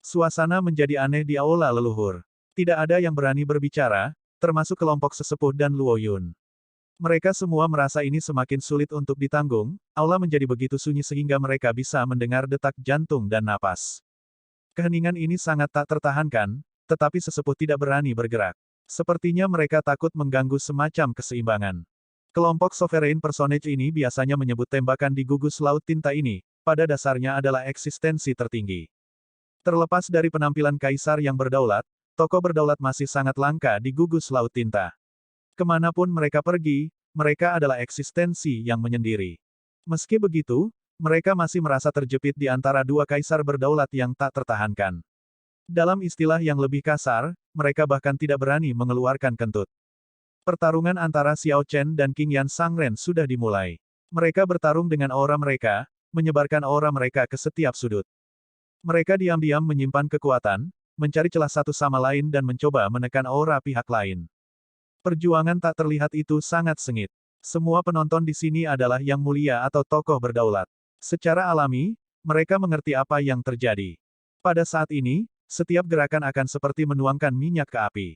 Suasana menjadi aneh di aula leluhur. Tidak ada yang berani berbicara, termasuk kelompok sesepuh dan Luo Yun. Mereka semua merasa ini semakin sulit untuk ditanggung, aula menjadi begitu sunyi sehingga mereka bisa mendengar detak jantung dan napas. Keheningan ini sangat tak tertahankan, tetapi sesepuh tidak berani bergerak. Sepertinya mereka takut mengganggu semacam keseimbangan. Kelompok Sovereign Personage ini biasanya menyebut tembakan di gugus laut tinta ini, pada dasarnya adalah eksistensi tertinggi. Terlepas dari penampilan kaisar yang berdaulat, tokoh berdaulat masih sangat langka di gugus laut tinta. Kemanapun mereka pergi, mereka adalah eksistensi yang menyendiri. Meski begitu, mereka masih merasa terjepit di antara dua kaisar berdaulat yang tak tertahankan. Dalam istilah yang lebih kasar, mereka bahkan tidak berani mengeluarkan kentut. Pertarungan antara Xiao Chen dan Qing Yan Sangren sudah dimulai. Mereka bertarung dengan aura mereka, menyebarkan aura mereka ke setiap sudut. Mereka diam-diam menyimpan kekuatan, mencari celah satu sama lain dan mencoba menekan aura pihak lain. Perjuangan tak terlihat itu sangat sengit. Semua penonton di sini adalah yang mulia atau tokoh berdaulat. Secara alami, mereka mengerti apa yang terjadi. Pada saat ini, setiap gerakan akan seperti menuangkan minyak ke api.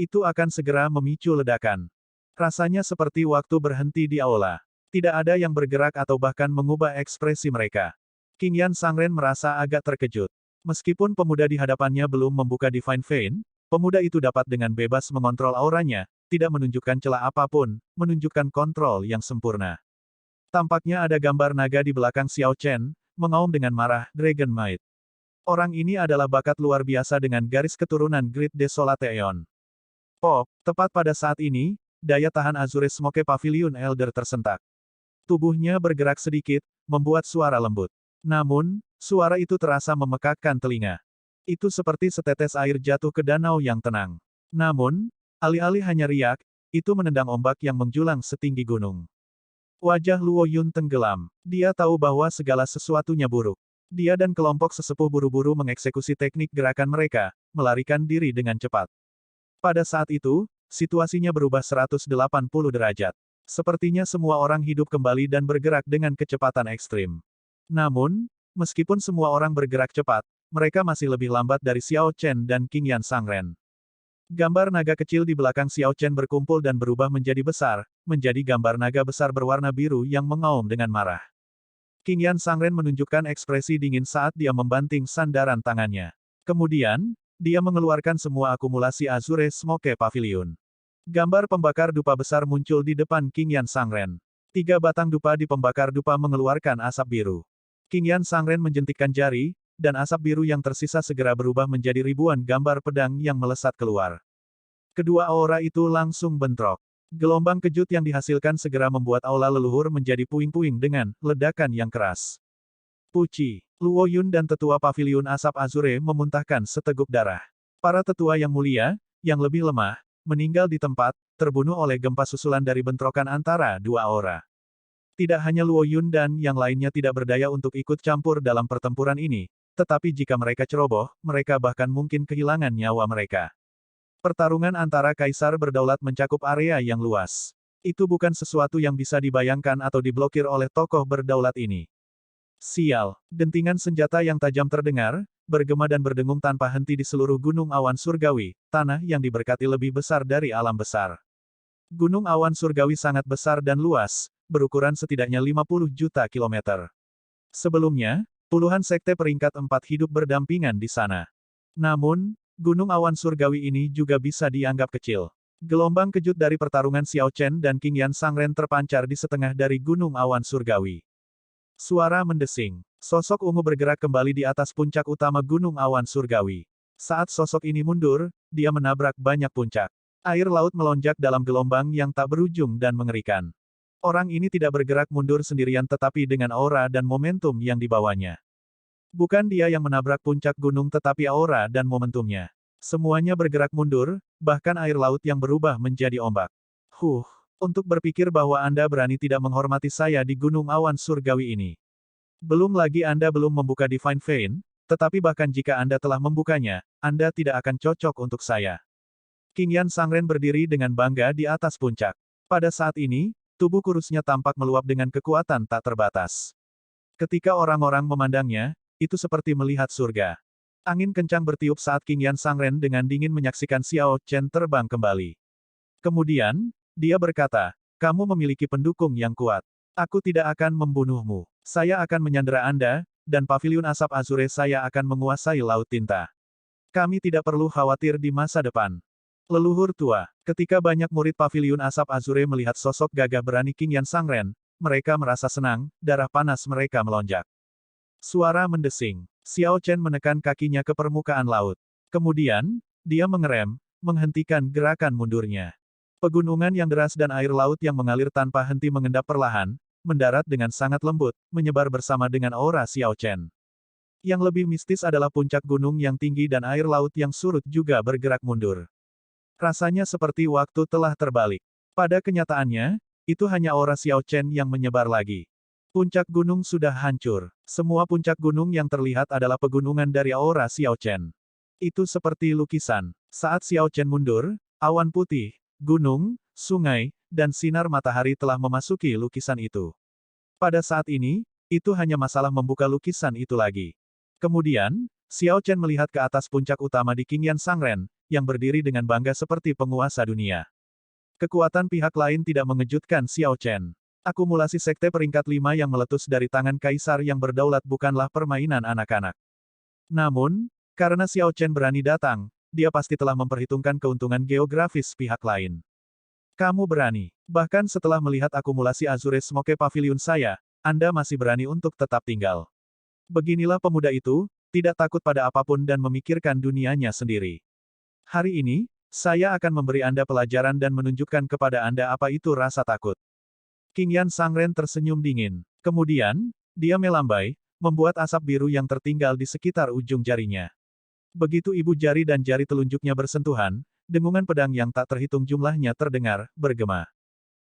Itu akan segera memicu ledakan. Rasanya seperti waktu berhenti di aula. Tidak ada yang bergerak atau bahkan mengubah ekspresi mereka. Qing Yan Sangren merasa agak terkejut. Meskipun pemuda di hadapannya belum membuka Divine Vein, pemuda itu dapat dengan bebas mengontrol auranya, tidak menunjukkan celah apapun, menunjukkan kontrol yang sempurna. Tampaknya ada gambar naga di belakang Xiao Chen, mengaum dengan marah, Dragon Might. Orang ini adalah bakat luar biasa dengan garis keturunan Great Desolation. Pop, tepat pada saat ini, daya tahan Azure Smoke Pavilion Elder tersentak. Tubuhnya bergerak sedikit, membuat suara lembut. Namun, suara itu terasa memekakkan telinga. Itu seperti setetes air jatuh ke danau yang tenang. Namun, alih-alih hanya riak, itu menendang ombak yang menjulang setinggi gunung. Wajah Luo Yun tenggelam. Dia tahu bahwa segala sesuatunya buruk. Dia dan kelompok sesepuh buru-buru mengeksekusi teknik gerakan mereka, melarikan diri dengan cepat. Pada saat itu, situasinya berubah 180 derajat. Sepertinya semua orang hidup kembali dan bergerak dengan kecepatan ekstrim. Namun, meskipun semua orang bergerak cepat, mereka masih lebih lambat dari Xiao Chen dan Qing Yan Sangren. Gambar naga kecil di belakang Xiao Chen berkumpul dan berubah menjadi besar, menjadi gambar naga besar berwarna biru yang mengaum dengan marah. Qing Yan Sangren menunjukkan ekspresi dingin saat dia membanting sandaran tangannya. Kemudian, dia mengeluarkan semua akumulasi Azure Smoke Pavilion. Gambar pembakar dupa besar muncul di depan Qing Yan Sangren. 3 batang dupa di pembakar dupa mengeluarkan asap biru. Qing Yan Sangren menjentikkan jari, dan asap biru yang tersisa segera berubah menjadi ribuan gambar pedang yang melesat keluar. Kedua aura itu langsung bentrok. Gelombang kejut yang dihasilkan segera membuat aula leluhur menjadi puing-puing dengan ledakan yang keras. Puci, Luo Yun dan tetua paviliun asap Azure memuntahkan seteguk darah. Para tetua yang mulia, yang lebih lemah, meninggal di tempat, terbunuh oleh gempa susulan dari bentrokan antara dua aura. Tidak hanya Luo Yun dan yang lainnya tidak berdaya untuk ikut campur dalam pertempuran ini, tetapi jika mereka ceroboh, mereka bahkan mungkin kehilangan nyawa mereka. Pertarungan antara kaisar berdaulat mencakup area yang luas. Itu bukan sesuatu yang bisa dibayangkan atau diblokir oleh tokoh berdaulat ini. Sial, dentingan senjata yang tajam terdengar, bergema dan berdengung tanpa henti di seluruh gunung awan surgawi, tanah yang diberkati lebih besar dari alam besar. Gunung awan surgawi sangat besar dan luas, berukuran setidaknya 50 juta kilometer. Sebelumnya, puluhan sekte peringkat 4 hidup berdampingan di sana. Namun, gunung awan surgawi ini juga bisa dianggap kecil. Gelombang kejut dari pertarungan Xiao Chen dan Qing Yan Sangren terpancar di setengah dari gunung awan surgawi. Suara mendesing. Sosok ungu bergerak kembali di atas puncak utama gunung awan surgawi. Saat sosok ini mundur, dia menabrak banyak puncak. Air laut melonjak dalam gelombang yang tak berujung dan mengerikan. Orang ini tidak bergerak mundur sendirian tetapi dengan aura dan momentum yang dibawanya. Bukan dia yang menabrak puncak gunung tetapi aura dan momentumnya. Semuanya bergerak mundur, bahkan air laut yang berubah menjadi ombak. Untuk berpikir bahwa Anda berani tidak menghormati saya di gunung awan surgawi ini. Belum lagi Anda belum membuka Divine Vein, tetapi bahkan jika Anda telah membukanya, Anda tidak akan cocok untuk saya. Qing Yan Sangren berdiri dengan bangga di atas puncak. Pada saat ini, tubuh kurusnya tampak meluap dengan kekuatan tak terbatas. Ketika orang-orang memandangnya, itu seperti melihat surga. Angin kencang bertiup saat King Yan Sangren dengan dingin menyaksikan Xiao Chen terbang kembali. Kemudian, dia berkata, kamu memiliki pendukung yang kuat. Aku tidak akan membunuhmu. Saya akan menyandera Anda, dan paviliun asap Azure saya akan menguasai Laut Tinta. Kami tidak perlu khawatir di masa depan. Leluhur tua, ketika banyak murid paviliun asap Azure melihat sosok gagah berani King Yan Sangren, mereka merasa senang, darah panas mereka melonjak. Suara mendesing. Xiao Chen menekan kakinya ke permukaan laut. Kemudian, dia mengerem, menghentikan gerakan mundurnya. Pegunungan yang deras dan air laut yang mengalir tanpa henti mengendap perlahan, mendarat dengan sangat lembut, menyebar bersama dengan aura Xiao Chen. Yang lebih mistis adalah puncak gunung yang tinggi dan air laut yang surut juga bergerak mundur. Rasanya seperti waktu telah terbalik. Pada kenyataannya, itu hanya aura Xiao Chen yang menyebar lagi. Puncak gunung sudah hancur. Semua puncak gunung yang terlihat adalah pegunungan dari aura Xiao Chen. Itu seperti lukisan. Saat Xiao Chen mundur, awan putih, gunung, sungai, dan sinar matahari telah memasuki lukisan itu. Pada saat ini, itu hanya masalah membuka lukisan itu lagi. Kemudian, Xiao Chen melihat ke atas puncak utama di King Yan Sangren, yang berdiri dengan bangga seperti penguasa dunia. Kekuatan pihak lain tidak mengejutkan Xiao Chen. Akumulasi sekte peringkat 5 yang meletus dari tangan kaisar yang berdaulat bukanlah permainan anak-anak. Namun, karena Xiao Chen berani datang, dia pasti telah memperhitungkan keuntungan geografis pihak lain. Kamu berani. Bahkan setelah melihat akumulasi Azure Smoke Pavilion saya, Anda masih berani untuk tetap tinggal. Beginilah pemuda itu, tidak takut pada apapun dan memikirkan dunianya sendiri. Hari ini, saya akan memberi Anda pelajaran dan menunjukkan kepada Anda apa itu rasa takut. King Yan Sangren tersenyum dingin. Kemudian, dia melambai, membuat asap biru yang tertinggal di sekitar ujung jarinya. Begitu ibu jari dan jari telunjuknya bersentuhan, dengungan pedang yang tak terhitung jumlahnya terdengar, bergema.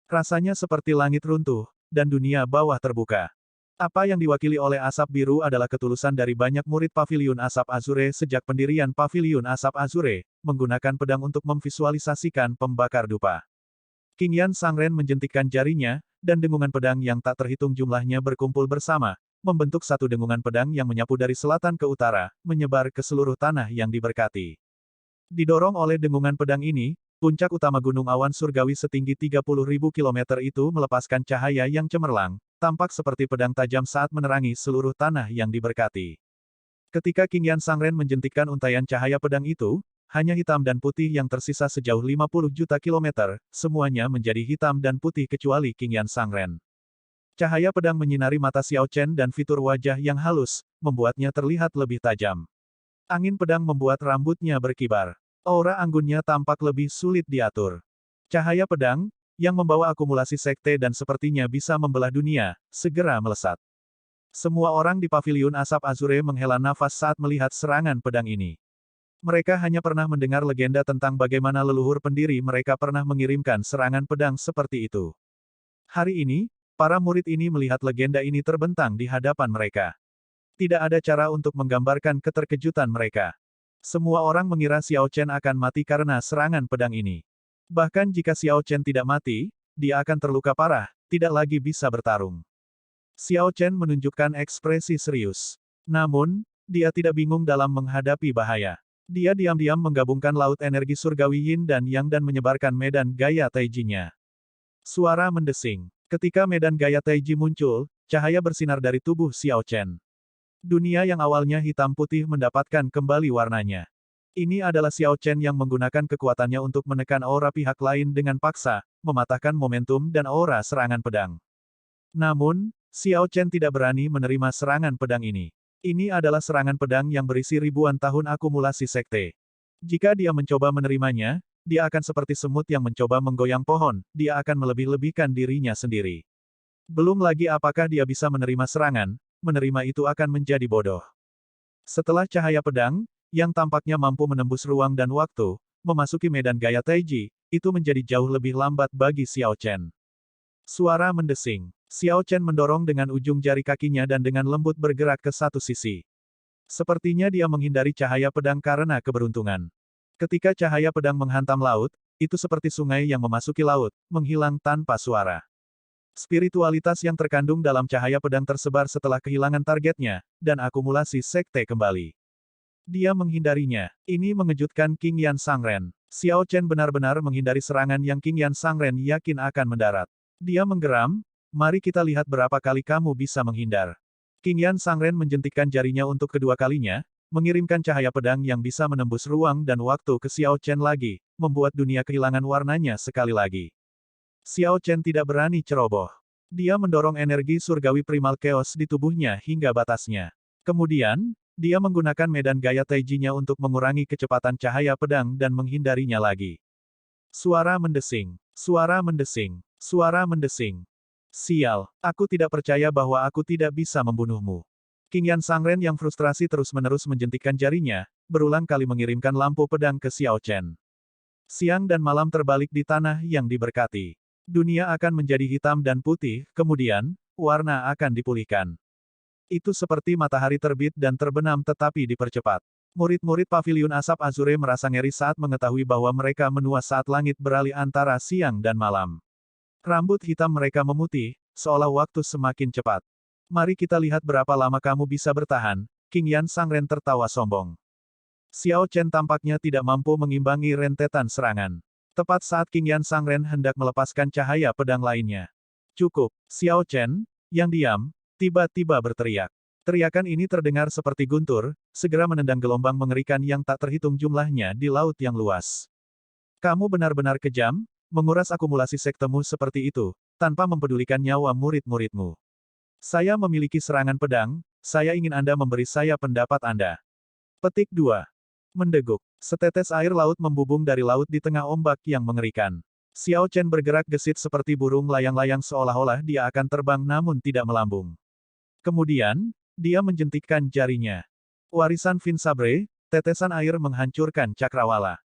Rasanya seperti langit runtuh, dan dunia bawah terbuka. Apa yang diwakili oleh asap biru adalah ketulusan dari banyak murid Paviliun Asap Azure sejak pendirian Paviliun Asap Azure, menggunakan pedang untuk memvisualisasikan pembakar dupa. King Yan Sangren menjentikkan jarinya, dan dengungan pedang yang tak terhitung jumlahnya berkumpul bersama, membentuk satu dengungan pedang yang menyapu dari selatan ke utara, menyebar ke seluruh tanah yang diberkati. Didorong oleh dengungan pedang ini, puncak utama Gunung Awan Surgawi setinggi 30.000 km itu melepaskan cahaya yang cemerlang, tampak seperti pedang tajam saat menerangi seluruh tanah yang diberkati. Ketika King Yan Sangren menjentikkan untaian cahaya pedang itu, hanya hitam dan putih yang tersisa sejauh 50 juta kilometer, semuanya menjadi hitam dan putih kecuali King Yan Sangren. Cahaya pedang menyinari mata Xiao Chen dan fitur wajah yang halus, membuatnya terlihat lebih tajam. Angin pedang membuat rambutnya berkibar. Aura anggunnya tampak lebih sulit diatur. Cahaya pedang, yang membawa akumulasi sekte dan sepertinya bisa membelah dunia, segera melesat. Semua orang di Paviliun Asap Azure menghela nafas saat melihat serangan pedang ini. Mereka hanya pernah mendengar legenda tentang bagaimana leluhur pendiri mereka pernah mengirimkan serangan pedang seperti itu. Hari ini, para murid ini melihat legenda ini terbentang di hadapan mereka. Tidak ada cara untuk menggambarkan keterkejutan mereka. Semua orang mengira Xiao Chen akan mati karena serangan pedang ini. Bahkan jika Xiao Chen tidak mati, dia akan terluka parah, tidak lagi bisa bertarung. Xiao Chen menunjukkan ekspresi serius. Namun, dia tidak bingung dalam menghadapi bahaya. Dia diam-diam menggabungkan laut energi surgawi Yin dan Yang dan menyebarkan medan gaya Taiji-nya. Suara mendesing. Ketika medan gaya Taiji muncul, cahaya bersinar dari tubuh Xiao Chen. Dunia yang awalnya hitam putih mendapatkan kembali warnanya. Ini adalah Xiao Chen yang menggunakan kekuatannya untuk menekan aura pihak lain dengan paksa, mematahkan momentum dan aura serangan pedang. Namun, Xiao Chen tidak berani menerima serangan pedang ini. Ini adalah serangan pedang yang berisi ribuan tahun akumulasi sekte. Jika dia mencoba menerimanya, dia akan seperti semut yang mencoba menggoyang pohon, dia akan melebih-lebihkan dirinya sendiri. Belum lagi apakah dia bisa menerima serangan, menerima itu akan menjadi bodoh. Setelah cahaya pedang, yang tampaknya mampu menembus ruang dan waktu, memasuki medan gaya Taiji, itu menjadi jauh lebih lambat bagi Xiao Chen. Suara mendesing. Xiao Chen mendorong dengan ujung jari kakinya dan dengan lembut bergerak ke satu sisi. Sepertinya dia menghindari cahaya pedang karena keberuntungan. Ketika cahaya pedang menghantam laut, itu seperti sungai yang memasuki laut, menghilang tanpa suara. Spiritualitas yang terkandung dalam cahaya pedang tersebar setelah kehilangan targetnya, dan akumulasi sekte kembali. Dia menghindarinya. Ini mengejutkan King Yan Sangren. Xiao Chen benar-benar menghindari serangan yang King Yan Sangren yakin akan mendarat. Dia menggeram, mari kita lihat berapa kali kamu bisa menghindar. King Yan Sangren menjentikkan jarinya untuk kedua kalinya, mengirimkan cahaya pedang yang bisa menembus ruang dan waktu ke Xiao Chen lagi, membuat dunia kehilangan warnanya sekali lagi. Xiao Chen tidak berani ceroboh. Dia mendorong energi surgawi primal chaos di tubuhnya hingga batasnya. Kemudian, dia menggunakan medan gaya Taiji-nya untuk mengurangi kecepatan cahaya pedang dan menghindarinya lagi. Suara mendesing. Suara mendesing. Suara mendesing. Sial, aku tidak percaya bahwa aku tidak bisa membunuhmu. King Yan Sangren yang frustrasi terus-menerus menjentikkan jarinya, berulang kali mengirimkan lampu pedang ke Xiao Chen. Siang dan malam terbalik di tanah yang diberkati. Dunia akan menjadi hitam dan putih, kemudian, warna akan dipulihkan. Itu seperti matahari terbit dan terbenam tetapi dipercepat. Murid-murid Paviliun Asap Azure merasa ngeri saat mengetahui bahwa mereka menua saat langit beralih antara siang dan malam. Rambut hitam mereka memutih, seolah waktu semakin cepat. Mari kita lihat berapa lama kamu bisa bertahan, King Yan Sangren tertawa sombong. Xiao Chen tampaknya tidak mampu mengimbangi rentetan serangan. Tepat saat King Yan Sangren hendak melepaskan cahaya pedang lainnya. Cukup, Xiao Chen, yang diam, tiba-tiba berteriak. Teriakan ini terdengar seperti guntur, segera menendang gelombang mengerikan yang tak terhitung jumlahnya di laut yang luas. Kamu benar-benar kejam, menguras akumulasi sektemu seperti itu, tanpa mempedulikan nyawa murid-muridmu. Saya memiliki serangan pedang, saya ingin Anda memberi saya pendapat Anda. Petik 2. Mendeguk. Setetes air laut membubung dari laut di tengah ombak yang mengerikan. Xiao Chen bergerak gesit seperti burung layang-layang seolah-olah dia akan terbang namun tidak melambung. Kemudian, dia menjentikkan jarinya. Warisan Vin Sabre, tetesan air menghancurkan cakrawala.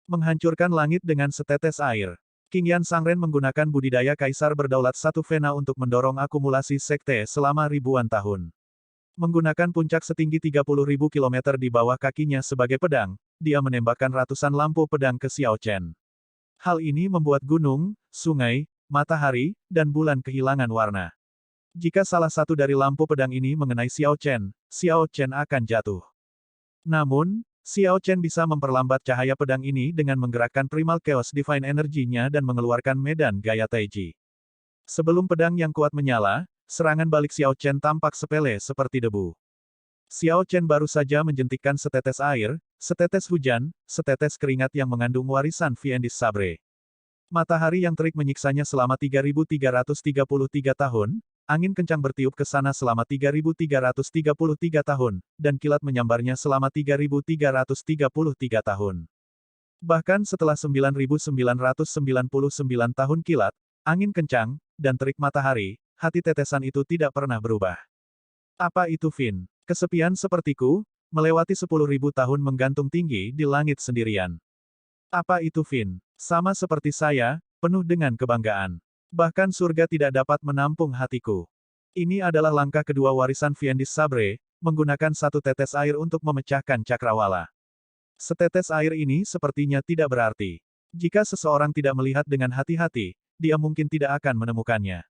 Menghancurkan langit dengan setetes air. King Yan Sangren menggunakan budidaya Kaisar Berdaulat Satu Vena untuk mendorong akumulasi sekte selama ribuan tahun. Menggunakan puncak setinggi 30.000 km di bawah kakinya sebagai pedang, dia menembakkan ratusan lampu pedang ke Xiao Chen. Hal ini membuat gunung, sungai, matahari, dan bulan kehilangan warna. Jika salah satu dari lampu pedang ini mengenai Xiao Chen akan jatuh. Namun, Xiao Chen bisa memperlambat cahaya pedang ini dengan menggerakkan Primal Chaos Divine Energy-nya dan mengeluarkan medan gaya Taiji. Sebelum pedang yang kuat menyala, serangan balik Xiao Chen tampak sepele seperti debu. Xiao Chen baru saja menjentikkan setetes air, setetes hujan, setetes keringat yang mengandung warisan Fiendis Sabre. Matahari yang terik menyiksanya selama 3.333 tahun, angin kencang bertiup ke sana selama 3.333 tahun, dan kilat menyambarnya selama 3.333 tahun. Bahkan setelah 9.999 tahun kilat, angin kencang, dan terik matahari, hati tetesan itu tidak pernah berubah. Apa itu Vin? Kesepian sepertiku, melewati 10.000 tahun menggantung tinggi di langit sendirian. Apa itu Vin? Sama seperti saya, penuh dengan kebanggaan. Bahkan surga tidak dapat menampung hatiku. Ini adalah langkah kedua warisan Fiendis Sabre, menggunakan satu tetes air untuk memecahkan cakrawala. Setetes air ini sepertinya tidak berarti. Jika seseorang tidak melihat dengan hati-hati, dia mungkin tidak akan menemukannya.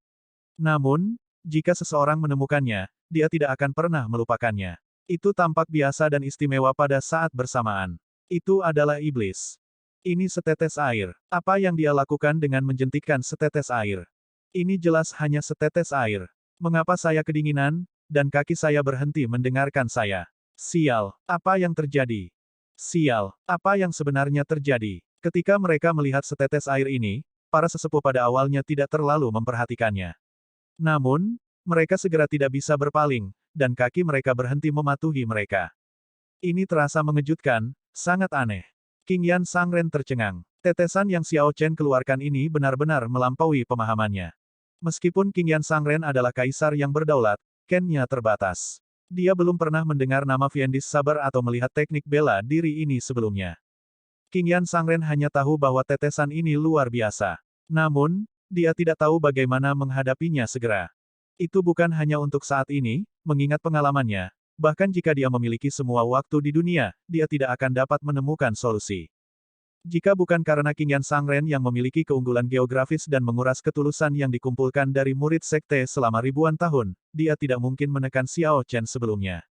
Namun, jika seseorang menemukannya, dia tidak akan pernah melupakannya. Itu tampak biasa dan istimewa pada saat bersamaan. Itu adalah iblis. Ini setetes air. Apa yang dia lakukan dengan menjentikkan setetes air? Ini jelas hanya setetes air. Mengapa saya kedinginan, dan kaki saya berhenti mendengarkan saya? Sial, apa yang terjadi? Sial, apa yang sebenarnya terjadi? Ketika mereka melihat setetes air ini, para sesepuh pada awalnya tidak terlalu memperhatikannya. Namun, mereka segera tidak bisa berpaling, dan kaki mereka berhenti mematuhi mereka. Ini terasa mengejutkan, sangat aneh. King Yan Sangren tercengang. Tetesan yang Xiao Chen keluarkan ini benar-benar melampaui pemahamannya. Meskipun King Yan Sangren adalah kaisar yang berdaulat, Ken-nya terbatas. Dia belum pernah mendengar nama Fiendis Saber atau melihat teknik bela diri ini sebelumnya. King Yan Sangren hanya tahu bahwa tetesan ini luar biasa. Namun, dia tidak tahu bagaimana menghadapinya segera. Itu bukan hanya untuk saat ini, mengingat pengalamannya, bahkan jika dia memiliki semua waktu di dunia, dia tidak akan dapat menemukan solusi. Jika bukan karena King Yan Sangren yang memiliki keunggulan geografis dan menguras ketulusan yang dikumpulkan dari murid sekte selama ribuan tahun, dia tidak mungkin menekan Xiao Chen sebelumnya.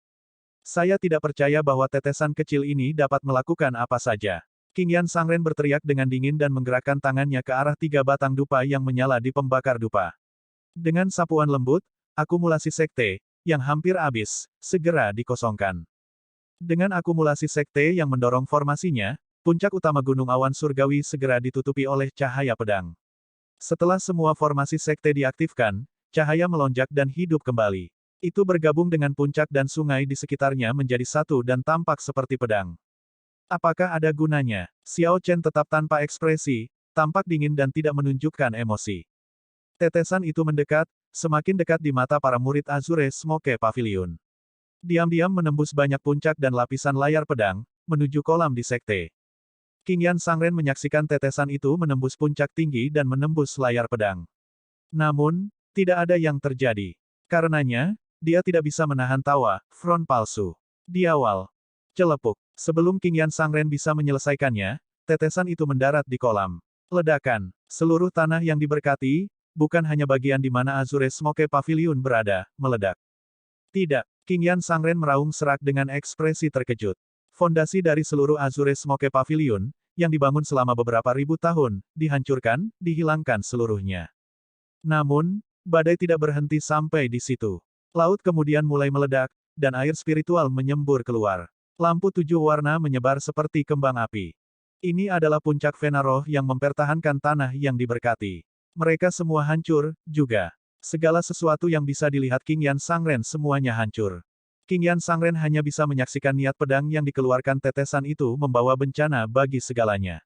Saya tidak percaya bahwa tetesan kecil ini dapat melakukan apa saja. Qing Yan Sangren berteriak dengan dingin dan menggerakkan tangannya ke arah 3 batang dupa yang menyala di pembakar dupa. Dengan sapuan lembut, akumulasi sekte, yang hampir habis, segera dikosongkan. Dengan akumulasi sekte yang mendorong formasinya, puncak utama Gunung Awan Surgawi segera ditutupi oleh cahaya pedang. Setelah semua formasi sekte diaktifkan, cahaya melonjak dan hidup kembali. Itu bergabung dengan puncak dan sungai di sekitarnya menjadi satu dan tampak seperti pedang. Apakah ada gunanya? Xiao Chen tetap tanpa ekspresi, tampak dingin dan tidak menunjukkan emosi. Tetesan itu mendekat, semakin dekat di mata para murid Azure Smoke Pavilion. Diam-diam menembus banyak puncak dan lapisan layar pedang, menuju kolam di sekte. Qing Yan Sangren menyaksikan tetesan itu menembus puncak tinggi dan menembus layar pedang. Namun, tidak ada yang terjadi. Karenanya, dia tidak bisa menahan tawa, front palsu. Di awal, celepuk. Sebelum Qing Yan Sangren bisa menyelesaikannya, tetesan itu mendarat di kolam. Ledakan. Seluruh tanah yang diberkati, bukan hanya bagian di mana Azure Smoke Pavilion berada, meledak. Tidak. Qing Yan Sangren meraung serak dengan ekspresi terkejut. Fondasi dari seluruh Azure Smoke Pavilion, yang dibangun selama beberapa ribu tahun, dihancurkan, dihilangkan seluruhnya. Namun, badai tidak berhenti sampai di situ. Laut kemudian mulai meledak, dan air spiritual menyembur keluar. Lampu 7 warna menyebar seperti kembang api. Ini adalah puncak Venaroh yang mempertahankan tanah yang diberkati. Mereka semua hancur, juga. Segala sesuatu yang bisa dilihat Qing Yan Sangren semuanya hancur. Qing Yan Sangren hanya bisa menyaksikan niat pedang yang dikeluarkan tetesan itu membawa bencana bagi segalanya.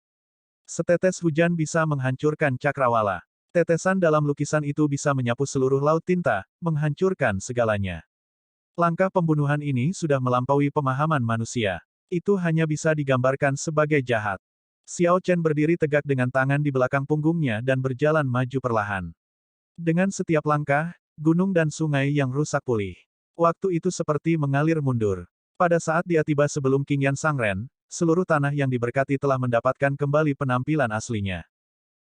Setetes hujan bisa menghancurkan cakrawala. Tetesan dalam lukisan itu bisa menyapu seluruh laut tinta, menghancurkan segalanya. Langkah pembunuhan ini sudah melampaui pemahaman manusia. Itu hanya bisa digambarkan sebagai jahat. Xiao Chen berdiri tegak dengan tangan di belakang punggungnya dan berjalan maju perlahan. Dengan setiap langkah, gunung dan sungai yang rusak pulih. Waktu itu seperti mengalir mundur. Pada saat dia tiba sebelum Qing Yan Sangren, seluruh tanah yang diberkati telah mendapatkan kembali penampilan aslinya.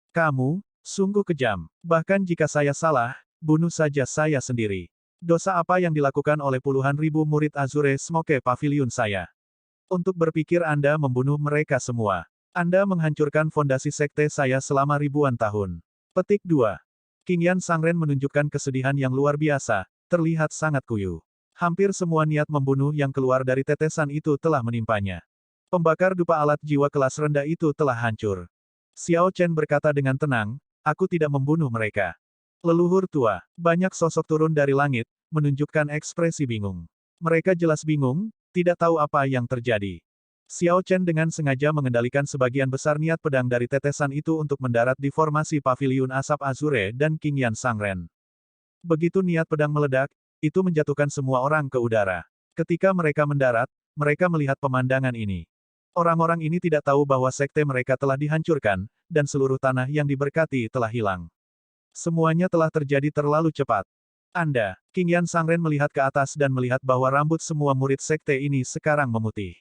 Kamu, sungguh kejam. Bahkan jika saya salah, bunuh saja saya sendiri. Dosa apa yang dilakukan oleh puluhan ribu murid Azure Smoke Pavilion saya? Untuk berpikir Anda membunuh mereka semua. Anda menghancurkan fondasi sekte saya selama ribuan tahun. Petik 2. Qing Yan Sangren menunjukkan kesedihan yang luar biasa, terlihat sangat kuyu. Hampir semua niat membunuh yang keluar dari tetesan itu telah menimpanya. Pembakar dupa alat jiwa kelas rendah itu telah hancur. Xiao Chen berkata dengan tenang, aku tidak membunuh mereka. Leluhur tua, banyak sosok turun dari langit, menunjukkan ekspresi bingung. Mereka jelas bingung, tidak tahu apa yang terjadi. Xiao Chen dengan sengaja mengendalikan sebagian besar niat pedang dari tetesan itu untuk mendarat di formasi Paviliun Asap Azure dan Qing Yan Sangren. Begitu niat pedang meledak, itu menjatuhkan semua orang ke udara. Ketika mereka mendarat, mereka melihat pemandangan ini. Orang-orang ini tidak tahu bahwa sekte mereka telah dihancurkan, dan seluruh tanah yang diberkati telah hilang. Semuanya telah terjadi terlalu cepat. Anda, Qing Yan Sangren melihat ke atas dan melihat bahwa rambut semua murid sekte ini sekarang memutih.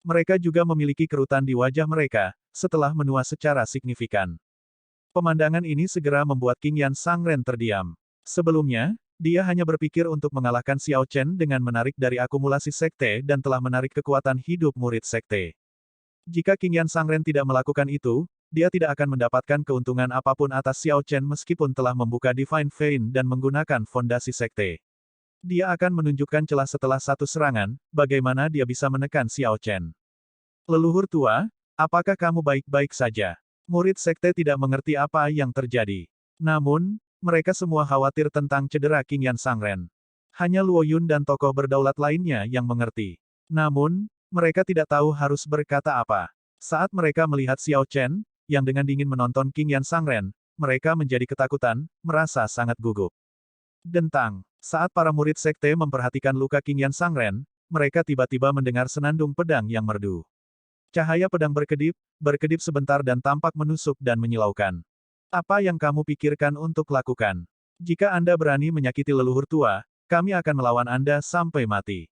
Mereka juga memiliki kerutan di wajah mereka, setelah menua secara signifikan. Pemandangan ini segera membuat Qing Yan Sangren terdiam. Sebelumnya, dia hanya berpikir untuk mengalahkan Xiao Chen dengan menarik dari akumulasi sekte dan telah menarik kekuatan hidup murid sekte. Jika Qing Yan Sangren tidak melakukan itu, dia tidak akan mendapatkan keuntungan apapun atas Xiao Chen meskipun telah membuka Divine Vein dan menggunakan fondasi sekte. Dia akan menunjukkan celah setelah satu serangan, bagaimana dia bisa menekan Xiao Chen. Leluhur tua, apakah kamu baik-baik saja? Murid sekte tidak mengerti apa yang terjadi. Namun, mereka semua khawatir tentang cedera Qing Yan Sangren. Hanya Luo Yun dan tokoh berdaulat lainnya yang mengerti. Namun, mereka tidak tahu harus berkata apa. Saat mereka melihat Xiao Chen, yang dengan dingin menonton Qing Yan Sangren, mereka menjadi ketakutan, merasa sangat gugup. Dentang. Saat para murid sekte memperhatikan luka Qing Yan Sangren, mereka tiba-tiba mendengar senandung pedang yang merdu. Cahaya pedang berkedip sebentar dan tampak menusuk dan menyilaukan. Apa yang kamu pikirkan untuk lakukan? Jika Anda berani menyakiti leluhur tua, kami akan melawan Anda sampai mati.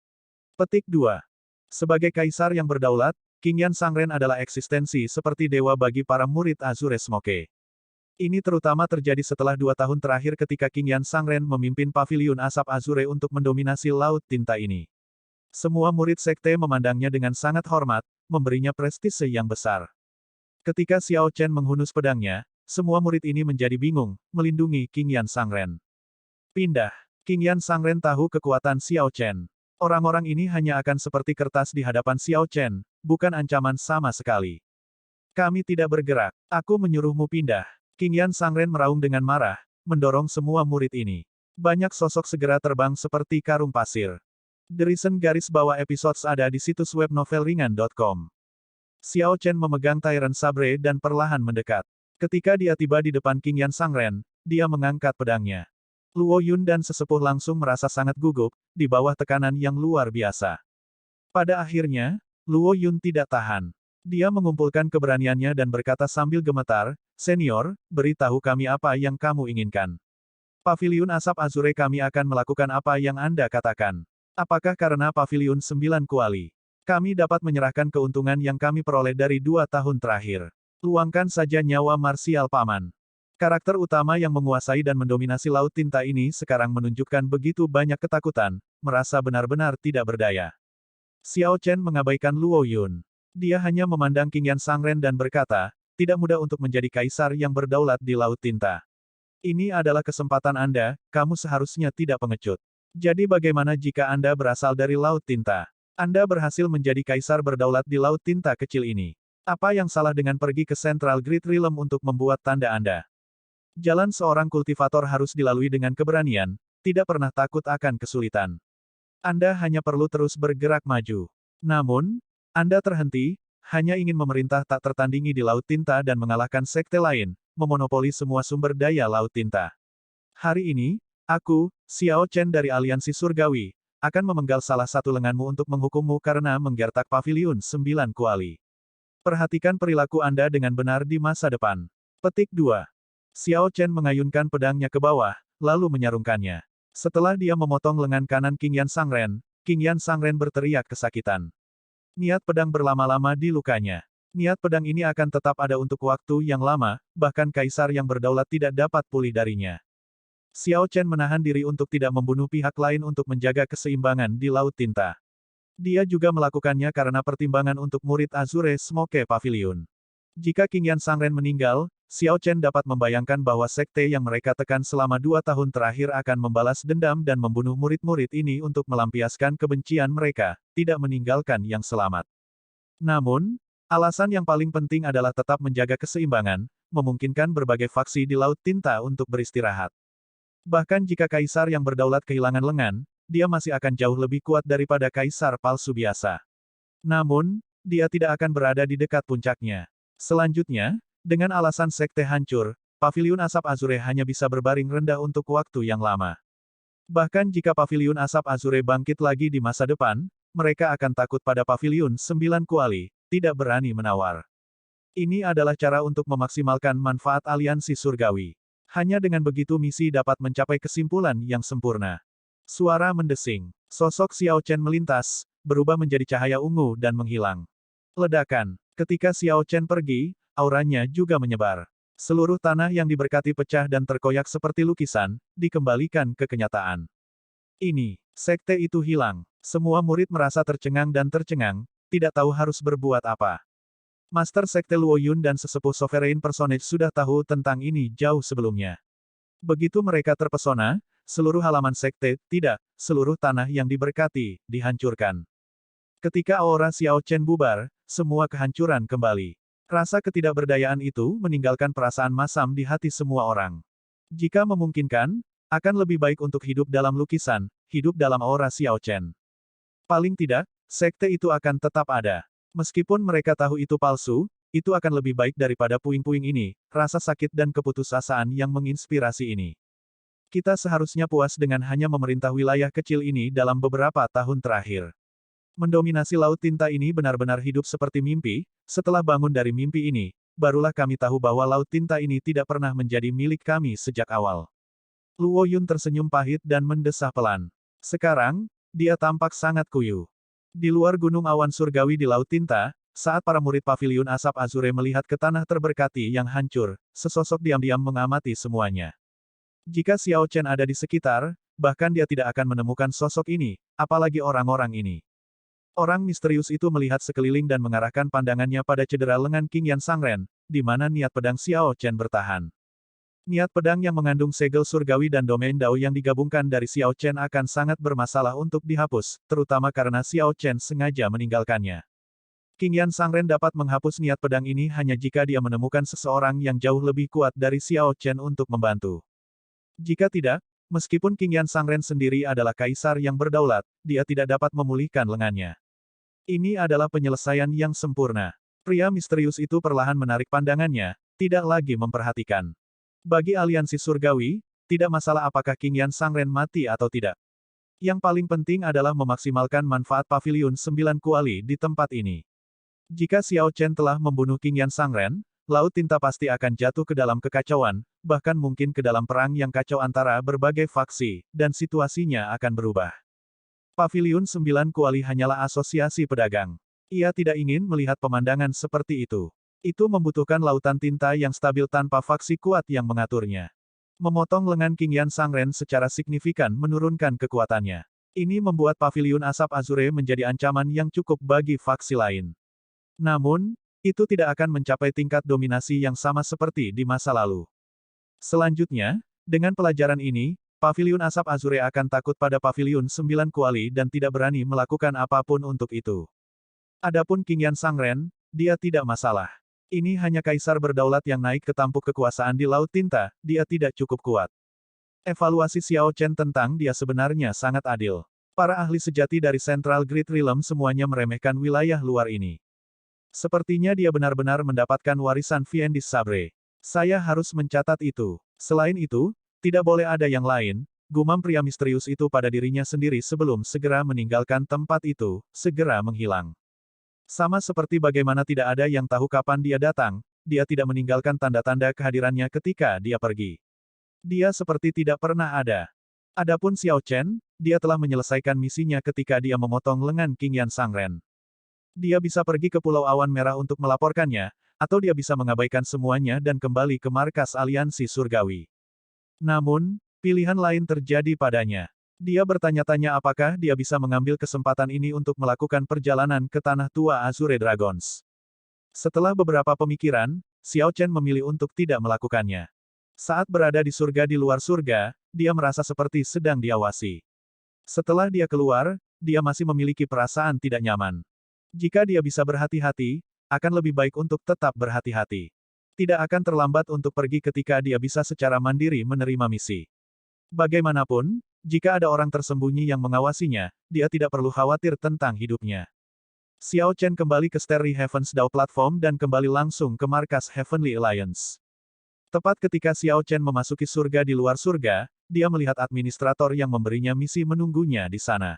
Petik 2. Sebagai kaisar yang berdaulat, Qing Yan Sangren adalah eksistensi seperti dewa bagi para murid Azure Smoke. Ini terutama terjadi setelah 2 tahun terakhir ketika Qing Yan Sangren memimpin Paviliun Asap Azure untuk mendominasi Laut Tinta ini. Semua murid sekte memandangnya dengan sangat hormat, memberinya prestise yang besar. Ketika Xiao Chen menghunus pedangnya, semua murid ini menjadi bingung, melindungi Qingyan Sangren. Pindah. Qingyan Sangren tahu kekuatan Xiao Chen. Orang-orang ini hanya akan seperti kertas di hadapan Xiao Chen, bukan ancaman sama sekali. Kami tidak bergerak. Aku menyuruhmu pindah. Qingyan Sangren meraung dengan marah, mendorong semua murid ini. Banyak sosok segera terbang seperti karung pasir. Derizen garis bawah episodes ada di situs web novelringan.com. Xiao Chen memegang Tyrant Sabre dan perlahan mendekat. Ketika dia tiba di depan Qingyan Sangren, dia mengangkat pedangnya. Luo Yun dan sesepuh langsung merasa sangat gugup, di bawah tekanan yang luar biasa. Pada akhirnya, Luo Yun tidak tahan. Dia mengumpulkan keberaniannya dan berkata sambil gemetar, "Senior, beritahu kami apa yang kamu inginkan. Paviliun Asap Azure kami akan melakukan apa yang Anda katakan. Apakah karena Paviliun 9 Kuali? Kami dapat menyerahkan keuntungan yang kami peroleh dari 2 tahun terakhir. Luangkan saja nyawa marsial Paman." Karakter utama yang menguasai dan mendominasi Laut Tinta ini sekarang menunjukkan begitu banyak ketakutan, merasa benar-benar tidak berdaya. Xiao Chen mengabaikan Luo Yun. Dia hanya memandang Qingyan Sangren dan berkata, "Tidak mudah untuk menjadi kaisar yang berdaulat di Laut Tinta. Ini adalah kesempatan Anda, kamu seharusnya tidak pengecut. Jadi bagaimana jika Anda berasal dari Laut Tinta? Anda berhasil menjadi kaisar berdaulat di Laut Tinta kecil ini. Apa yang salah dengan pergi ke Central Great Realm untuk membuat tanda Anda? Jalan seorang kultivator harus dilalui dengan keberanian, tidak pernah takut akan kesulitan. Anda hanya perlu terus bergerak maju. Namun, Anda terhenti, hanya ingin memerintah tak tertandingi di Laut Tinta dan mengalahkan sekte lain, memonopoli semua sumber daya Laut Tinta. Hari ini, aku, Xiao Chen dari Aliansi Surgawi, akan memenggal salah satu lenganmu untuk menghukummu karena menggertak Paviliun 9 Kuali. Perhatikan perilaku Anda dengan benar di masa depan." Petik 2. Xiao Chen mengayunkan pedangnya ke bawah, lalu menyarungkannya. Setelah dia memotong lengan kanan Qingyan Sangren berteriak kesakitan. Niat pedang berlama-lama di lukanya. Niat pedang ini akan tetap ada untuk waktu yang lama, bahkan kaisar yang berdaulat tidak dapat pulih darinya. Xiao Chen menahan diri untuk tidak membunuh pihak lain untuk menjaga keseimbangan di Laut Tinta. Dia juga melakukannya karena pertimbangan untuk murid Azure Smoke Pavilion. Jika Qingyan Sangren meninggal, Xiao Chen dapat membayangkan bahwa sekte yang mereka tekan selama 2 tahun terakhir akan membalas dendam dan membunuh murid-murid ini untuk melampiaskan kebencian mereka, tidak meninggalkan yang selamat. Namun, alasan yang paling penting adalah tetap menjaga keseimbangan, memungkinkan berbagai faksi di Laut Tinta untuk beristirahat. Bahkan jika kaisar yang berdaulat kehilangan lengan, dia masih akan jauh lebih kuat daripada kaisar palsu biasa. Namun, dia tidak akan berada di dekat puncaknya. Selanjutnya, dengan alasan sekte hancur, Paviliun Asap Azure hanya bisa berbaring rendah untuk waktu yang lama. Bahkan jika Paviliun Asap Azure bangkit lagi di masa depan, mereka akan takut pada Paviliun 9 Kuali, tidak berani menawar. Ini adalah cara untuk memaksimalkan manfaat aliansi surgawi. Hanya dengan begitu misi dapat mencapai kesimpulan yang sempurna. Suara mendesing. Sosok Xiao Chen melintas, berubah menjadi cahaya ungu dan menghilang. Ledakan. Ketika Xiao Chen pergi, auranya juga menyebar. Seluruh tanah yang diberkati pecah dan terkoyak seperti lukisan, dikembalikan ke kenyataan. Ini, sekte itu hilang. Semua murid merasa tercengang dan tercengang, tidak tahu harus berbuat apa. Master Sekte Luo Yun dan sesepuh Sovereign Personage sudah tahu tentang ini jauh sebelumnya. Begitu mereka terpesona, seluruh halaman sekte, tidak, seluruh tanah yang diberkati, dihancurkan. Ketika aura Xiao Chen bubar, semua kehancuran kembali. Rasa ketidakberdayaan itu meninggalkan perasaan masam di hati semua orang. Jika memungkinkan, akan lebih baik untuk hidup dalam lukisan, hidup dalam aura Xiao Chen. Paling tidak, sekte itu akan tetap ada. Meskipun mereka tahu itu palsu, itu akan lebih baik daripada puing-puing ini, rasa sakit dan keputusasaan yang menginspirasi ini. Kita seharusnya puas dengan hanya memerintah wilayah kecil ini dalam beberapa tahun terakhir. Mendominasi Laut Tinta ini benar-benar hidup seperti mimpi, setelah bangun dari mimpi ini, barulah kami tahu bahwa Laut Tinta ini tidak pernah menjadi milik kami sejak awal. Luo Yun tersenyum pahit dan mendesah pelan. Sekarang, dia tampak sangat kuyu. Di luar gunung awan surgawi di Laut Tinta, saat para murid Paviliun Asap Azure melihat ke tanah terberkati yang hancur, sesosok diam-diam mengamati semuanya. Jika Xiao Chen ada di sekitar, bahkan dia tidak akan menemukan sosok ini, apalagi orang-orang ini. Orang misterius itu melihat sekeliling dan mengarahkan pandangannya pada cedera lengan King Yan Sangren, di mana niat pedang Xiao Chen bertahan. Niat pedang yang mengandung segel surgawi dan domain Dao yang digabungkan dari Xiao Chen akan sangat bermasalah untuk dihapus, terutama karena Xiao Chen sengaja meninggalkannya. King Yan Sangren dapat menghapus niat pedang ini hanya jika dia menemukan seseorang yang jauh lebih kuat dari Xiao Chen untuk membantu. Jika tidak, meskipun King Yan Sangren sendiri adalah kaisar yang berdaulat, dia tidak dapat memulihkan lengannya. Ini adalah penyelesaian yang sempurna. Pria misterius itu perlahan menarik pandangannya, tidak lagi memperhatikan. Bagi aliansi surgawi, tidak masalah apakah King Yan Sangren mati atau tidak. Yang paling penting adalah memaksimalkan manfaat Paviliun 9 Kuali di tempat ini. Jika Xiao Chen telah membunuh King Yan Sangren, Laut Tinta pasti akan jatuh ke dalam kekacauan, bahkan mungkin ke dalam perang yang kacau antara berbagai faksi, dan situasinya akan berubah. Paviliun 9 Kuali hanyalah asosiasi pedagang. Ia tidak ingin melihat pemandangan seperti itu. Itu membutuhkan lautan tinta yang stabil tanpa faksi kuat yang mengaturnya. Memotong lengan King Yan Sangren secara signifikan menurunkan kekuatannya. Ini membuat Paviliun Asap Azure menjadi ancaman yang cukup bagi faksi lain. Namun, itu tidak akan mencapai tingkat dominasi yang sama seperti di masa lalu. Selanjutnya, dengan pelajaran ini, Paviliun Asap Azure akan takut pada Paviliun 9 Kuali dan tidak berani melakukan apapun untuk itu. Adapun King Yan Sangren, dia tidak masalah. Ini hanya kaisar berdaulat yang naik ke tampuk kekuasaan di Laut Tinta, dia tidak cukup kuat. Evaluasi Xiao Chen tentang dia sebenarnya sangat adil. Para ahli sejati dari Central Great Realm semuanya meremehkan wilayah luar ini. Sepertinya dia benar-benar mendapatkan warisan Fiendis Sabre. Saya harus mencatat itu. Selain itu, tidak boleh ada yang lain, gumam pria misterius itu pada dirinya sendiri sebelum segera meninggalkan tempat itu, segera menghilang. Sama seperti bagaimana tidak ada yang tahu kapan dia datang, dia tidak meninggalkan tanda-tanda kehadirannya ketika dia pergi. Dia seperti tidak pernah ada. Adapun Xiao Chen, dia telah menyelesaikan misinya ketika dia memotong lengan King Yan Sangren. Dia bisa pergi ke Pulau Awan Merah untuk melaporkannya, atau dia bisa mengabaikan semuanya dan kembali ke markas aliansi surgawi. Namun, pilihan lain terjadi padanya. Dia bertanya-tanya apakah dia bisa mengambil kesempatan ini untuk melakukan perjalanan ke Tanah Tua Azure Dragons. Setelah beberapa pemikiran, Xiao Chen memilih untuk tidak melakukannya. Saat berada di surga di luar surga, dia merasa seperti sedang diawasi. Setelah dia keluar, dia masih memiliki perasaan tidak nyaman. Jika dia bisa berhati-hati, akan lebih baik untuk tetap berhati-hati. Tidak akan terlambat untuk pergi ketika dia bisa secara mandiri menerima misi. Bagaimanapun, jika ada orang tersembunyi yang mengawasinya, dia tidak perlu khawatir tentang hidupnya. Xiao Chen kembali ke Starry Heavens Dao Platform dan kembali langsung ke markas Heavenly Alliance. Tepat ketika Xiao Chen memasuki surga di luar surga, dia melihat administrator yang memberinya misi menunggunya di sana.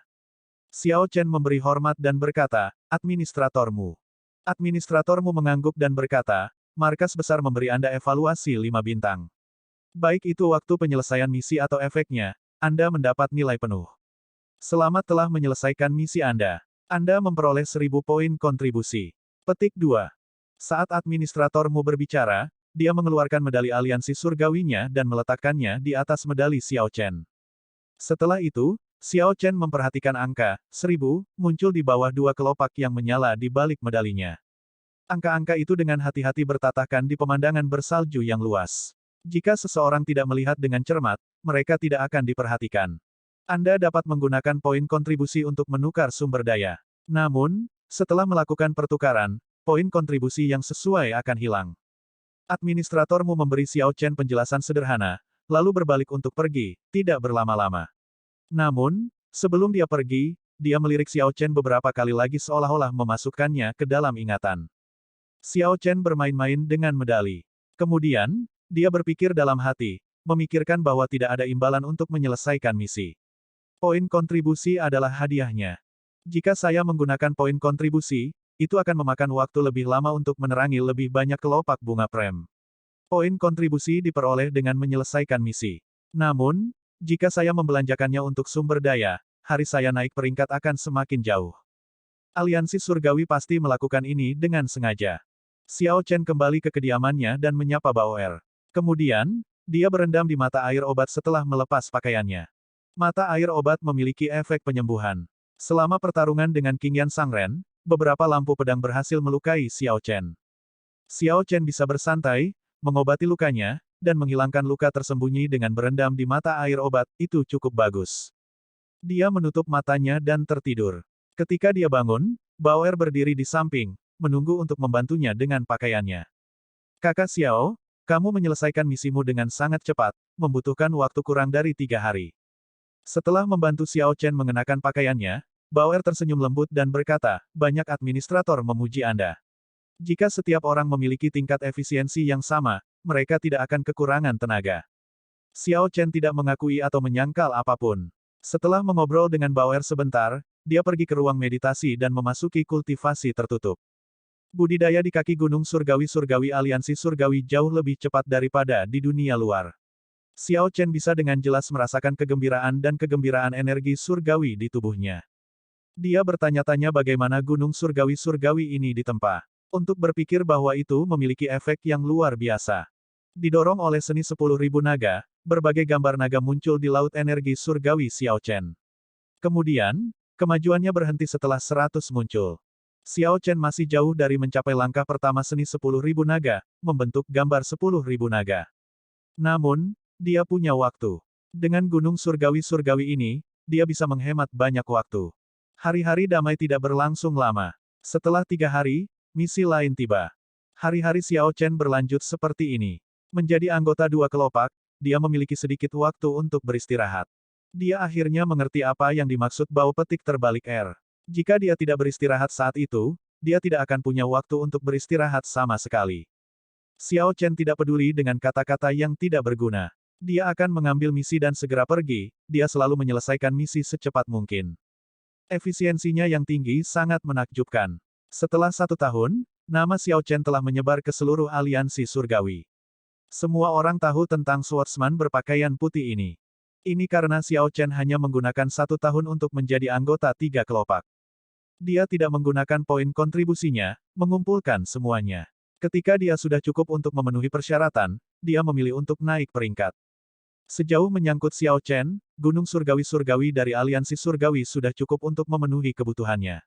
Xiao Chen memberi hormat dan berkata, "Administratormu." Administratormu mengangguk dan berkata, "Markas besar memberi Anda evaluasi 5 bintang. Baik itu waktu penyelesaian misi atau efeknya, Anda mendapat nilai penuh. Selamat telah menyelesaikan misi Anda. Anda memperoleh 1000 poin kontribusi." Petik 2. Saat administratormu berbicara, dia mengeluarkan medali aliansi surgawinya dan meletakkannya di atas medali Xiao Chen. Setelah itu, Xiao Chen memperhatikan angka 1000 muncul di bawah 2 kelopak yang menyala di balik medalinya. Angka-angka itu dengan hati-hati bertatahkan di pemandangan bersalju yang luas. Jika seseorang tidak melihat dengan cermat, mereka tidak akan diperhatikan. Anda dapat menggunakan poin kontribusi untuk menukar sumber daya. Namun, setelah melakukan pertukaran, poin kontribusi yang sesuai akan hilang. Administratormu memberi Xiao Chen penjelasan sederhana, lalu berbalik untuk pergi, tidak berlama-lama. Namun, sebelum dia pergi, dia melirik Xiao Chen beberapa kali lagi seolah-olah memasukkannya ke dalam ingatan. Xiao Chen bermain-main dengan medali. Kemudian, dia berpikir dalam hati, memikirkan bahwa tidak ada imbalan untuk menyelesaikan misi. Poin kontribusi adalah hadiahnya. Jika saya menggunakan poin kontribusi, itu akan memakan waktu lebih lama untuk menerangi lebih banyak kelopak bunga prem. Poin kontribusi diperoleh dengan menyelesaikan misi. Namun, jika saya membelanjakannya untuk sumber daya, hari saya naik peringkat akan semakin jauh. Aliansi surgawi pasti melakukan ini dengan sengaja. Xiao Chen kembali ke kediamannya dan menyapa Baoer. Kemudian, dia berendam di mata air obat setelah melepas pakaiannya. Mata air obat memiliki efek penyembuhan. Selama pertarungan dengan King Yan Sangren, beberapa lampu pedang berhasil melukai Xiao Chen. Xiao Chen bisa bersantai, mengobati lukanya, dan menghilangkan luka tersembunyi dengan berendam di mata air obat, itu cukup bagus. Dia menutup matanya dan tertidur. Ketika dia bangun, Bauer berdiri di samping, menunggu untuk membantunya dengan pakaiannya. Kakak Xiao, kamu menyelesaikan misimu dengan sangat cepat, membutuhkan waktu kurang dari 3 hari. Setelah membantu Xiao Chen mengenakan pakaiannya, Bauer tersenyum lembut dan berkata, banyak administrator memuji Anda. Jika setiap orang memiliki tingkat efisiensi yang sama, mereka tidak akan kekurangan tenaga. Xiao Chen tidak mengakui atau menyangkal apapun. Setelah mengobrol dengan Bauer sebentar, dia pergi ke ruang meditasi dan memasuki kultivasi tertutup. Budidaya di kaki gunung surgawi-surgawi aliansi surgawi jauh lebih cepat daripada di dunia luar. Xiao Chen bisa dengan jelas merasakan kegembiraan dan kegembiraan energi surgawi di tubuhnya. Dia bertanya-tanya bagaimana gunung surgawi-surgawi ini ditempa. Untuk berpikir bahwa itu memiliki efek yang luar biasa. Didorong oleh seni 10.000 naga, berbagai gambar naga muncul di laut energi surgawi Xiao Chen. Kemudian, kemajuannya berhenti setelah 100 muncul. Xiao Chen masih jauh dari mencapai langkah pertama seni 10.000 naga, membentuk gambar 10.000 naga. Namun, dia punya waktu. Dengan gunung surgawi-surgawi ini, dia bisa menghemat banyak waktu. Hari-hari damai tidak berlangsung lama. Setelah 3 hari, misi lain tiba. Hari-hari Xiao Chen berlanjut seperti ini. Menjadi anggota 2 kelopak, dia memiliki sedikit waktu untuk beristirahat. Dia akhirnya mengerti apa yang dimaksud bau petik terbalik R. Jika dia tidak beristirahat saat itu, dia tidak akan punya waktu untuk beristirahat sama sekali. Xiao Chen tidak peduli dengan kata-kata yang tidak berguna. Dia akan mengambil misi dan segera pergi, dia selalu menyelesaikan misi secepat mungkin. Efisiensinya yang tinggi sangat menakjubkan. Setelah 1 tahun, nama Xiao Chen telah menyebar ke seluruh aliansi surgawi. Semua orang tahu tentang swordsman berpakaian putih ini. Ini karena Xiao Chen hanya menggunakan 1 tahun untuk menjadi anggota 3 kelopak. Dia tidak menggunakan poin kontribusinya, mengumpulkan semuanya. Ketika dia sudah cukup untuk memenuhi persyaratan, dia memilih untuk naik peringkat. Sejauh menyangkut Xiao Chen, gunung surgawi-surgawi dari aliansi surgawi sudah cukup untuk memenuhi kebutuhannya.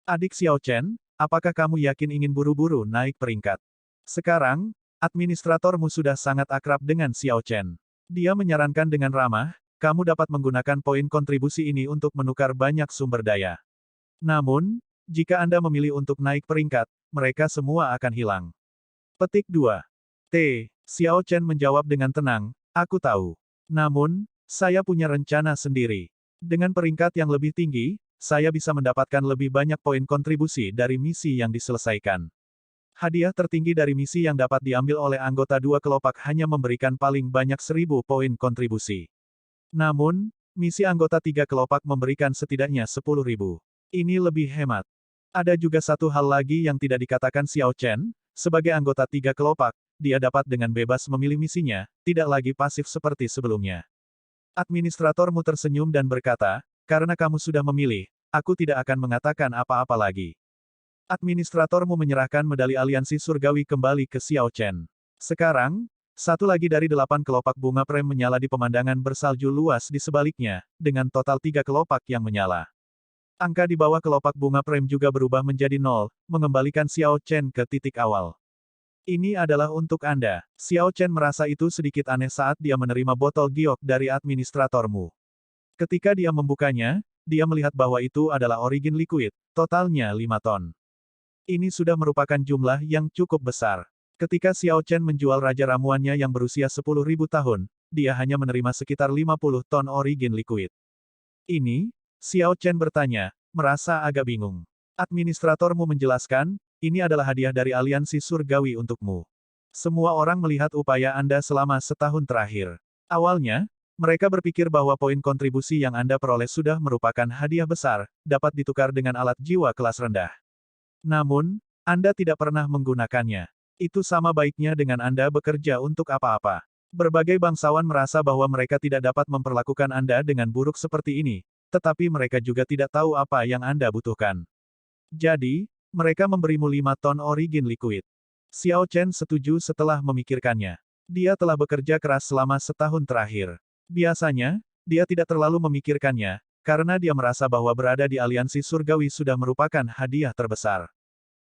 Adik Xiao Chen, apakah kamu yakin ingin buru-buru naik peringkat? Sekarang, administratormu sudah sangat akrab dengan Xiao Chen. Dia menyarankan dengan ramah, kamu dapat menggunakan poin kontribusi ini untuk menukar banyak sumber daya. Namun, jika Anda memilih untuk naik peringkat, mereka semua akan hilang. Petik 2. T. Xiao Chen menjawab dengan tenang, aku tahu. Namun, saya punya rencana sendiri. Dengan peringkat yang lebih tinggi, saya bisa mendapatkan lebih banyak poin kontribusi dari misi yang diselesaikan. Hadiah tertinggi dari misi yang dapat diambil oleh anggota 2 kelopak hanya memberikan paling banyak 1.000 poin kontribusi. Namun, misi anggota 3 kelopak memberikan setidaknya 10.000. Ini lebih hemat. Ada juga satu hal lagi yang tidak dikatakan Xiao Chen, sebagai anggota 3 kelopak, dia dapat dengan bebas memilih misinya, tidak lagi pasif seperti sebelumnya. Administratormu tersenyum dan berkata, karena kamu sudah memilih, aku tidak akan mengatakan apa-apa lagi. Administratormu menyerahkan medali aliansi surgawi kembali ke Xiao Chen. Sekarang, satu lagi dari 8 kelopak bunga prem menyala di pemandangan bersalju luas di sebaliknya, dengan total 3 kelopak yang menyala. Angka di bawah kelopak bunga prem juga berubah menjadi 0, mengembalikan Xiao Chen ke titik awal. Ini adalah untuk Anda. Xiao Chen merasa itu sedikit aneh saat dia menerima botol giok dari administratormu. Ketika dia membukanya, dia melihat bahwa itu adalah origin liquid, totalnya 5 ton. Ini sudah merupakan jumlah yang cukup besar. Ketika Xiao Chen menjual raja ramuannya yang berusia 10.000 tahun, dia hanya menerima sekitar 50 ton origin liquid. Ini, Xiao Chen bertanya, merasa agak bingung. Administratormu menjelaskan, ini adalah hadiah dari aliansi surgawi untukmu. Semua orang melihat upaya Anda selama setahun terakhir. Awalnya, mereka berpikir bahwa poin kontribusi yang Anda peroleh sudah merupakan hadiah besar, dapat ditukar dengan alat jiwa kelas rendah. Namun, Anda tidak pernah menggunakannya. Itu sama baiknya dengan Anda bekerja untuk apa-apa. Berbagai bangsawan merasa bahwa mereka tidak dapat memperlakukan Anda dengan buruk seperti ini, tetapi mereka juga tidak tahu apa yang Anda butuhkan. Jadi, mereka memberimu 5 ton origin liquid. Xiao Chen setuju setelah memikirkannya. Dia telah bekerja keras selama setahun terakhir. Biasanya, dia tidak terlalu memikirkannya, karena dia merasa bahwa berada di aliansi surgawi sudah merupakan hadiah terbesar.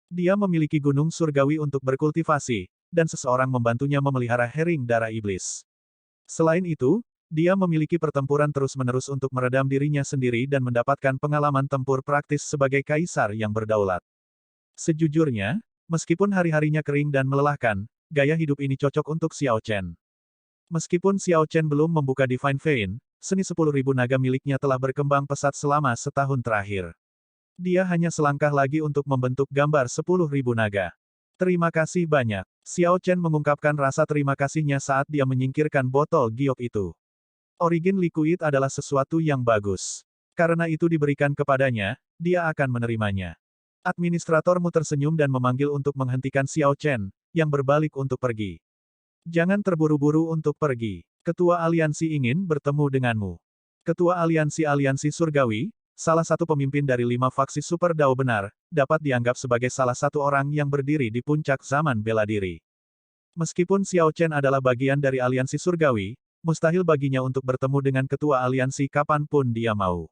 Dia memiliki gunung surgawi untuk berkultivasi, dan seseorang membantunya memelihara herring darah iblis. Selain itu, dia memiliki pertempuran terus-menerus untuk meredam dirinya sendiri dan mendapatkan pengalaman tempur praktis sebagai kaisar yang berdaulat. Sejujurnya, meskipun hari-harinya kering dan melelahkan, gaya hidup ini cocok untuk Xiao Chen. Meskipun Xiao Chen belum membuka Divine Vein, seni 10.000 naga miliknya telah berkembang pesat selama setahun terakhir. Dia hanya selangkah lagi untuk membentuk gambar 10.000 naga. Terima kasih banyak. Xiao Chen mengungkapkan rasa terima kasihnya saat dia menyingkirkan botol giok itu. Origin liquid adalah sesuatu yang bagus. Karena itu diberikan kepadanya, dia akan menerimanya. Administratormu tersenyum dan memanggil untuk menghentikan Xiao Chen, yang berbalik untuk pergi. Jangan terburu-buru untuk pergi. Ketua aliansi ingin bertemu denganmu. Ketua aliansi surgawi, salah satu pemimpin dari 5 faksi Super Dao benar, dapat dianggap sebagai salah satu orang yang berdiri di puncak zaman bela diri. Meskipun Xiao Chen adalah bagian dari aliansi surgawi, mustahil baginya untuk bertemu dengan ketua aliansi kapanpun dia mau.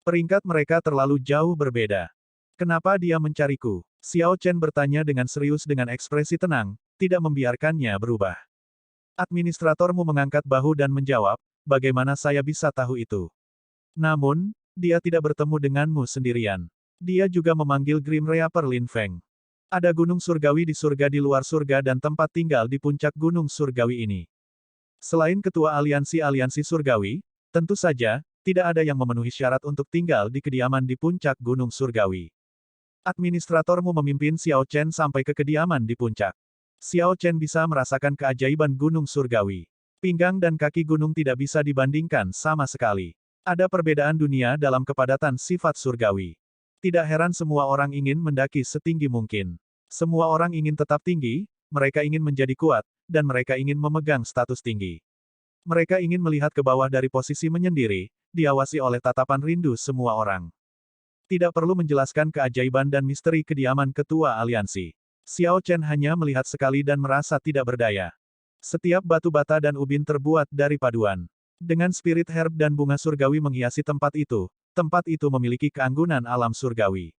Peringkat mereka terlalu jauh berbeda. Kenapa dia mencariku? Xiao Chen bertanya dengan serius dengan ekspresi tenang, tidak membiarkannya berubah. Administratormu mengangkat bahu dan menjawab, bagaimana saya bisa tahu itu? Namun, dia tidak bertemu denganmu sendirian. Dia juga memanggil Grim Reaper Lin Feng. Ada gunung surgawi di surga di luar surga dan tempat tinggal di puncak gunung surgawi ini. Selain ketua aliansi surgawi, tentu saja, tidak ada yang memenuhi syarat untuk tinggal di kediaman di puncak gunung surgawi. Administratormu memimpin Xiao Chen sampai ke kediaman di puncak. Xiao Chen bisa merasakan keajaiban gunung surgawi. Pinggang dan kaki gunung tidak bisa dibandingkan sama sekali. Ada perbedaan dunia dalam kepadatan sifat surgawi. Tidak heran semua orang ingin mendaki setinggi mungkin. Semua orang ingin tetap tinggi, mereka ingin menjadi kuat, dan mereka ingin memegang status tinggi. Mereka ingin melihat ke bawah dari posisi menyendiri, diawasi oleh tatapan rindu semua orang. Tidak perlu menjelaskan keajaiban dan misteri kediaman ketua aliansi. Xiao Chen hanya melihat sekali dan merasa tidak berdaya. Setiap batu bata dan ubin terbuat dari paduan. Dengan spirit herb dan bunga surgawi menghiasi tempat itu memiliki keanggunan alam surgawi.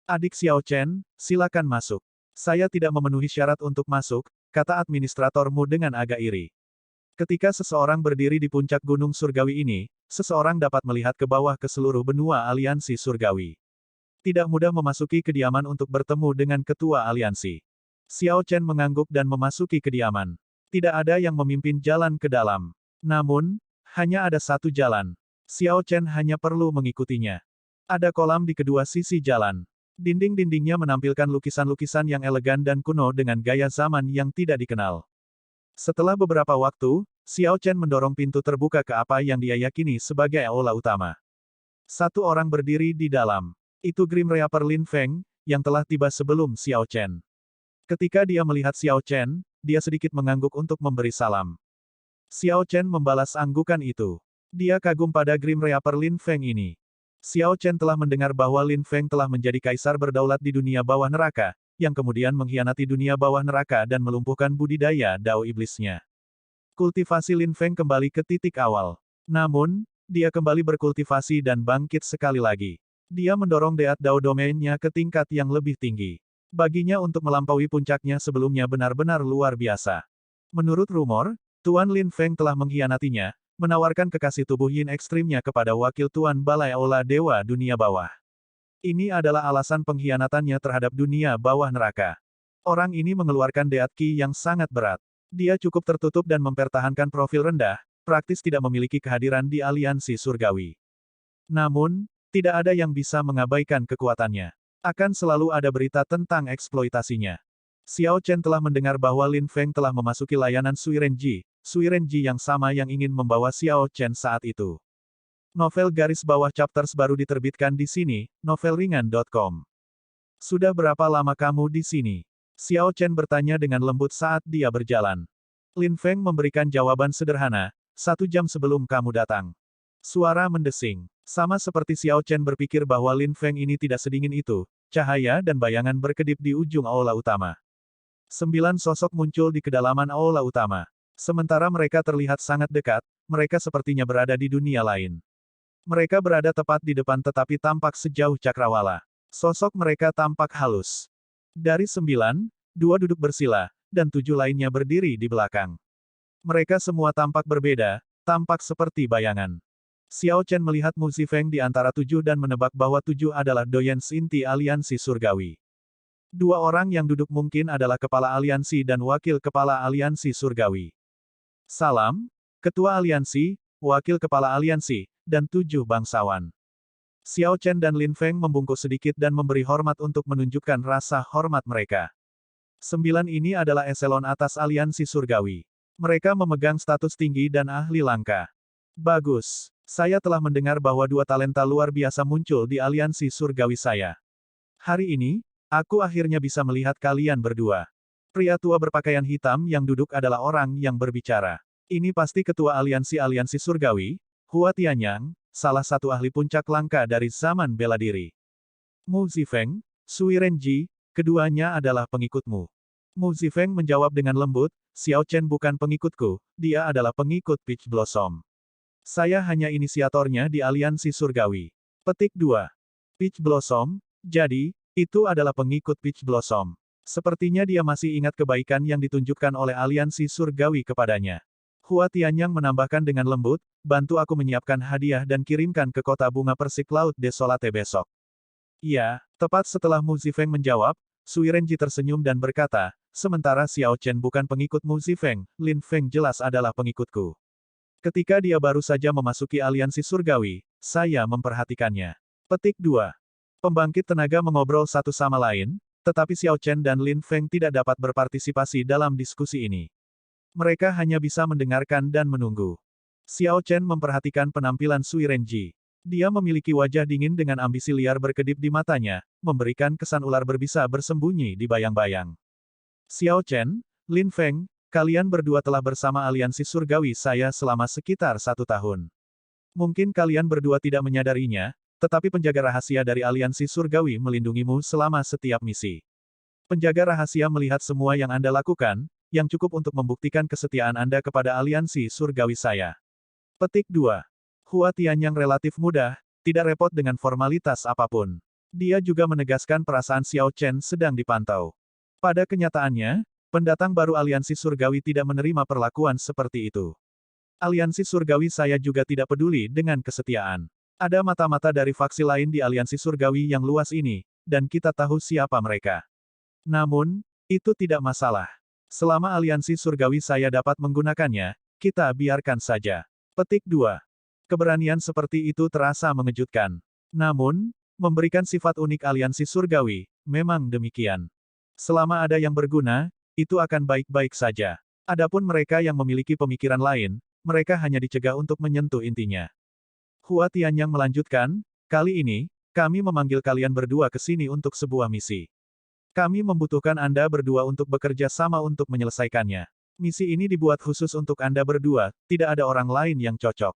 Adik Xiao Chen, silakan masuk. Saya tidak memenuhi syarat untuk masuk, kata administratormu dengan agak iri. Ketika seseorang berdiri di puncak gunung surgawi ini, seseorang dapat melihat ke bawah ke seluruh benua aliansi surgawi. Tidak mudah memasuki kediaman untuk bertemu dengan ketua aliansi. Xiao Chen mengangguk dan memasuki kediaman. Tidak ada yang memimpin jalan ke dalam. Namun, hanya ada satu jalan. Xiao Chen hanya perlu mengikutinya. Ada kolam di kedua sisi jalan. Dinding-dindingnya menampilkan lukisan-lukisan yang elegan dan kuno dengan gaya zaman yang tidak dikenal. Setelah beberapa waktu, Xiao Chen mendorong pintu terbuka ke apa yang dia yakini sebagai aula utama. Satu orang berdiri di dalam. Itu Grim Reaper Lin Feng, yang telah tiba sebelum Xiao Chen. Ketika dia melihat Xiao Chen, dia sedikit mengangguk untuk memberi salam. Xiao Chen membalas anggukan itu. Dia kagum pada Grim Reaper Lin Feng ini. Xiao Chen telah mendengar bahwa Lin Feng telah menjadi kaisar berdaulat di dunia bawah neraka, yang kemudian mengkhianati dunia bawah neraka dan melumpuhkan budidaya Dao iblisnya. Kultivasi Lin Feng kembali ke titik awal. Namun, dia kembali berkultivasi dan bangkit sekali lagi. Dia mendorong Deat Dao domainnya ke tingkat yang lebih tinggi. Baginya untuk melampaui puncaknya sebelumnya benar-benar luar biasa. Menurut rumor, Tuan Lin Feng telah mengkhianatinya, menawarkan kekasih tubuh yin ekstrimnya kepada wakil Tuan Balai Aula Dewa Dunia Bawah. Ini adalah alasan pengkhianatannya terhadap dunia bawah neraka. Orang ini mengeluarkan Deat Qi yang sangat berat. Dia cukup tertutup dan mempertahankan profil rendah, praktis tidak memiliki kehadiran di aliansi surgawi. Namun, tidak ada yang bisa mengabaikan kekuatannya. Akan selalu ada berita tentang eksploitasinya. Xiao Chen telah mendengar bahwa Lin Feng telah memasuki layanan Sui Renji yang sama yang ingin membawa Xiao Chen saat itu. Novel garis bawah chapters baru diterbitkan di sini, novelringan.com. Sudah berapa lama kamu di sini? Xiao Chen bertanya dengan lembut saat dia berjalan. Lin Feng memberikan jawaban sederhana, 1 jam sebelum kamu datang. Suara mendesing. Sama seperti Xiao Chen berpikir bahwa Lin Feng ini tidak sedingin itu, cahaya dan bayangan berkedip di ujung aula utama. 9 sosok muncul di kedalaman aula utama. Sementara mereka terlihat sangat dekat, mereka sepertinya berada di dunia lain. Mereka berada tepat di depan tetapi tampak sejauh cakrawala. Sosok mereka tampak halus. Dari 9, 2 duduk bersila, dan 7 lainnya berdiri di belakang. Mereka semua tampak berbeda, tampak seperti bayangan. Xiao Chen melihat Mu Zifeng di antara 7 dan menebak bahwa 7 adalah Doyens inti aliansi surgawi. 2 orang yang duduk mungkin adalah kepala aliansi dan wakil kepala aliansi surgawi. Salam, ketua aliansi, wakil kepala aliansi, dan 7 bangsawan. Xiao Chen dan Lin Feng membungkuk sedikit dan memberi hormat untuk menunjukkan rasa hormat mereka. 9 ini adalah eselon atas aliansi surgawi. Mereka memegang status tinggi dan ahli langka. Bagus. Saya telah mendengar bahwa 2 talenta luar biasa muncul di aliansi surgawi saya. Hari ini, aku akhirnya bisa melihat kalian berdua. Pria tua berpakaian hitam yang duduk adalah orang yang berbicara. Ini pasti ketua aliansi surgawi, Hua Tianyang, salah satu ahli puncak langka dari zaman bela diri. Mu Zifeng, Sui Renji, keduanya adalah pengikutmu. Mu Zifeng menjawab dengan lembut, Xiao Chen bukan pengikutku, dia adalah pengikut Peach Blossom. Saya hanya inisiatornya di aliansi surgawi. Petik 2. Peach Blossom, jadi, itu adalah pengikut Peach Blossom. Sepertinya dia masih ingat kebaikan yang ditunjukkan oleh aliansi surgawi kepadanya. Hua Tianyang menambahkan dengan lembut, bantu aku menyiapkan hadiah dan kirimkan ke kota bunga persik laut Desolate besok. Iya, tepat setelah Mu Zifeng menjawab, Sui Renji tersenyum dan berkata, sementara Xiao Chen bukan pengikut Mu Zifeng, Lin Feng jelas adalah pengikutku. Ketika dia baru saja memasuki aliansi surgawi, saya memperhatikannya. Petik 2. Pembangkit tenaga mengobrol satu sama lain, tetapi Xiao Chen dan Lin Feng tidak dapat berpartisipasi dalam diskusi ini. Mereka hanya bisa mendengarkan dan menunggu. Xiao Chen memperhatikan penampilan Sui Renji. Dia memiliki wajah dingin dengan ambisi liar berkedip di matanya, memberikan kesan ular berbisa bersembunyi di bayang-bayang. Xiao Chen, Lin Feng, kalian berdua telah bersama aliansi surgawi saya selama sekitar 1 tahun. Mungkin kalian berdua tidak menyadarinya, tetapi penjaga rahasia dari aliansi surgawi melindungimu selama setiap misi. Penjaga rahasia melihat semua yang Anda lakukan, yang cukup untuk membuktikan kesetiaan Anda kepada aliansi surgawi saya. Petik 2. Hua Tianyang relatif mudah, tidak repot dengan formalitas apapun. Dia juga menegaskan perasaan Xiao Chen sedang dipantau. Pada kenyataannya, pendatang baru aliansi surgawi tidak menerima perlakuan seperti itu. Aliansi surgawi saya juga tidak peduli dengan kesetiaan. Ada mata-mata dari faksi lain di aliansi surgawi yang luas ini, dan kita tahu siapa mereka. Namun, itu tidak masalah. Selama aliansi surgawi saya dapat menggunakannya, kita biarkan saja. Petik 2. Keberanian seperti itu terasa mengejutkan. Namun, memberikan sifat unik aliansi surgawi, memang demikian. Selama ada yang berguna, itu akan baik-baik saja. Adapun mereka yang memiliki pemikiran lain, mereka hanya dicegah untuk menyentuh intinya. Hua Tianyang melanjutkan, kali ini, kami memanggil kalian berdua ke sini untuk sebuah misi. Kami membutuhkan Anda berdua untuk bekerja sama untuk menyelesaikannya. Misi ini dibuat khusus untuk Anda berdua, tidak ada orang lain yang cocok.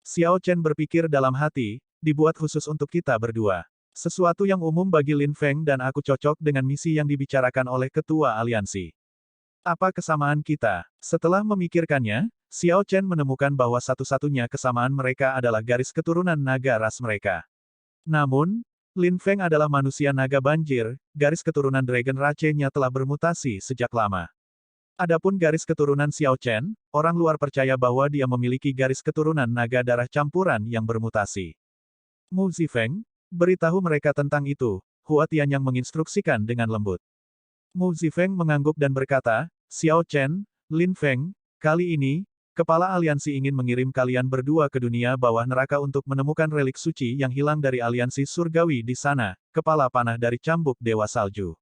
Xiao Chen berpikir dalam hati, dibuat khusus untuk kita berdua. Sesuatu yang umum bagi Lin Feng dan aku cocok dengan misi yang dibicarakan oleh ketua aliansi. Apa kesamaan kita? Setelah memikirkannya, Xiao Chen menemukan bahwa satu-satunya kesamaan mereka adalah garis keturunan naga ras mereka. Namun, Lin Feng adalah manusia naga banjir, garis keturunan Dragon Rache-nya telah bermutasi sejak lama. Adapun garis keturunan Xiao Chen, orang luar percaya bahwa dia memiliki garis keturunan naga darah campuran yang bermutasi. Mu Zifeng, beritahu mereka tentang itu, Hua Tianyang menginstruksikan dengan lembut. Mu Zifeng mengangguk dan berkata, Xiao Chen, Lin Feng, kali ini, Kepala Aliansi ingin mengirim kalian berdua ke dunia bawah neraka untuk menemukan relik suci yang hilang dari aliansi surgawi di sana, kepala panah dari cambuk Dewa Salju.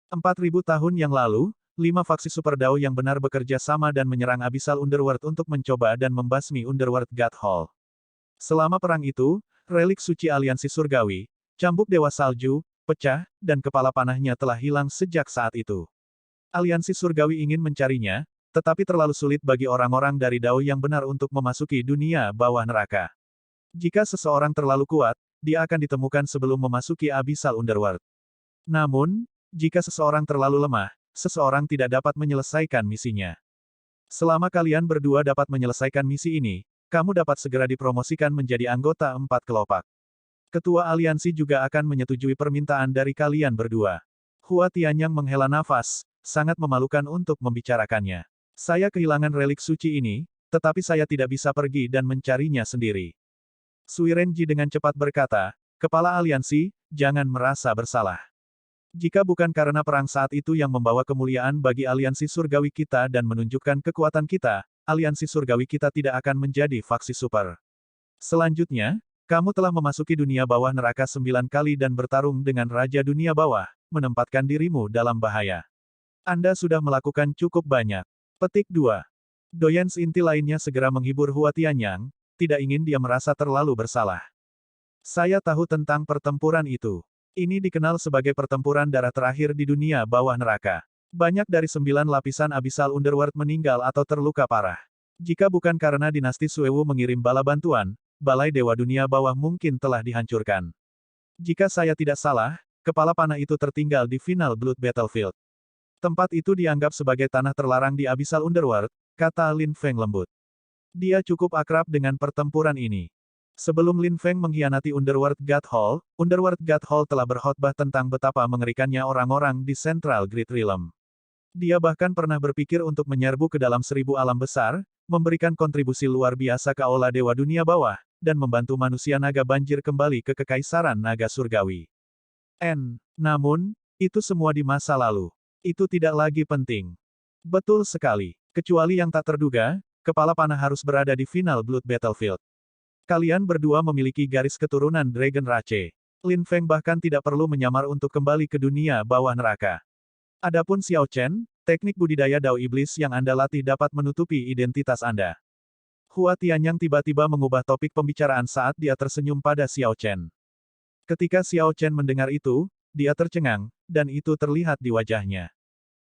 4000 tahun yang lalu, 5 faksi Super Dao yang benar bekerja sama dan menyerang Abyssal Underworld untuk mencoba dan membasmi Underworld God Hall. Selama perang itu, relik suci aliansi surgawi, cambuk Dewa Salju, pecah, dan kepala panahnya telah hilang sejak saat itu. Aliansi surgawi ingin mencarinya, tetapi terlalu sulit bagi orang-orang dari Dao yang benar untuk memasuki dunia bawah neraka. Jika seseorang terlalu kuat, dia akan ditemukan sebelum memasuki Abyssal Underworld. Namun, jika seseorang terlalu lemah, seseorang tidak dapat menyelesaikan misinya. Selama kalian berdua dapat menyelesaikan misi ini, kamu dapat segera dipromosikan menjadi anggota 4 kelopak. Ketua aliansi juga akan menyetujui permintaan dari kalian berdua. Hua Tianyang menghela nafas, sangat memalukan untuk membicarakannya. Saya kehilangan relik suci ini, tetapi saya tidak bisa pergi dan mencarinya sendiri. Sui Renji dengan cepat berkata, Kepala aliansi, jangan merasa bersalah. Jika bukan karena perang saat itu yang membawa kemuliaan bagi aliansi surgawi kita dan menunjukkan kekuatan kita, aliansi surgawi kita tidak akan menjadi faksi super. Selanjutnya, kamu telah memasuki dunia bawah neraka 9 kali dan bertarung dengan Raja Dunia Bawah, menempatkan dirimu dalam bahaya. Anda sudah melakukan cukup banyak. Petik 2. Doyens inti lainnya segera menghibur Hua Tianyang, tidak ingin dia merasa terlalu bersalah. Saya tahu tentang pertempuran itu. Ini dikenal sebagai pertempuran darah terakhir di dunia bawah neraka. Banyak dari 9 lapisan Abyssal Underworld meninggal atau terluka parah. Jika bukan karena dinasti Suewu mengirim bala bantuan, Balai Dewa Dunia Bawah mungkin telah dihancurkan. Jika saya tidak salah, kepala panah itu tertinggal di final Blood Battlefield. Tempat itu dianggap sebagai tanah terlarang di Abyssal Underworld, kata Lin Feng lembut. Dia cukup akrab dengan pertempuran ini. Sebelum Lin Feng mengkhianati Underworld God Hall telah berkhotbah tentang betapa mengerikannya orang-orang di Central Great Realm. Dia bahkan pernah berpikir untuk menyerbu ke dalam 1000 alam besar, memberikan kontribusi luar biasa ke Aula Dewa Dunia Bawah, dan membantu manusia naga banjir kembali ke Kekaisaran Naga Surgawi. Namun, itu semua di masa lalu. Itu tidak lagi penting. Betul sekali. Kecuali yang tak terduga, kepala panah harus berada di final Blood Battlefield. Kalian berdua memiliki garis keturunan Dragon Rache. Lin Feng bahkan tidak perlu menyamar untuk kembali ke dunia bawah neraka. Adapun Xiao Chen, teknik budidaya Dao Iblis yang Anda latih dapat menutupi identitas Anda. Hua Tianyang tiba-tiba mengubah topik pembicaraan saat dia tersenyum pada Xiao Chen. Ketika Xiao Chen mendengar itu, dia tercengang, dan itu terlihat di wajahnya.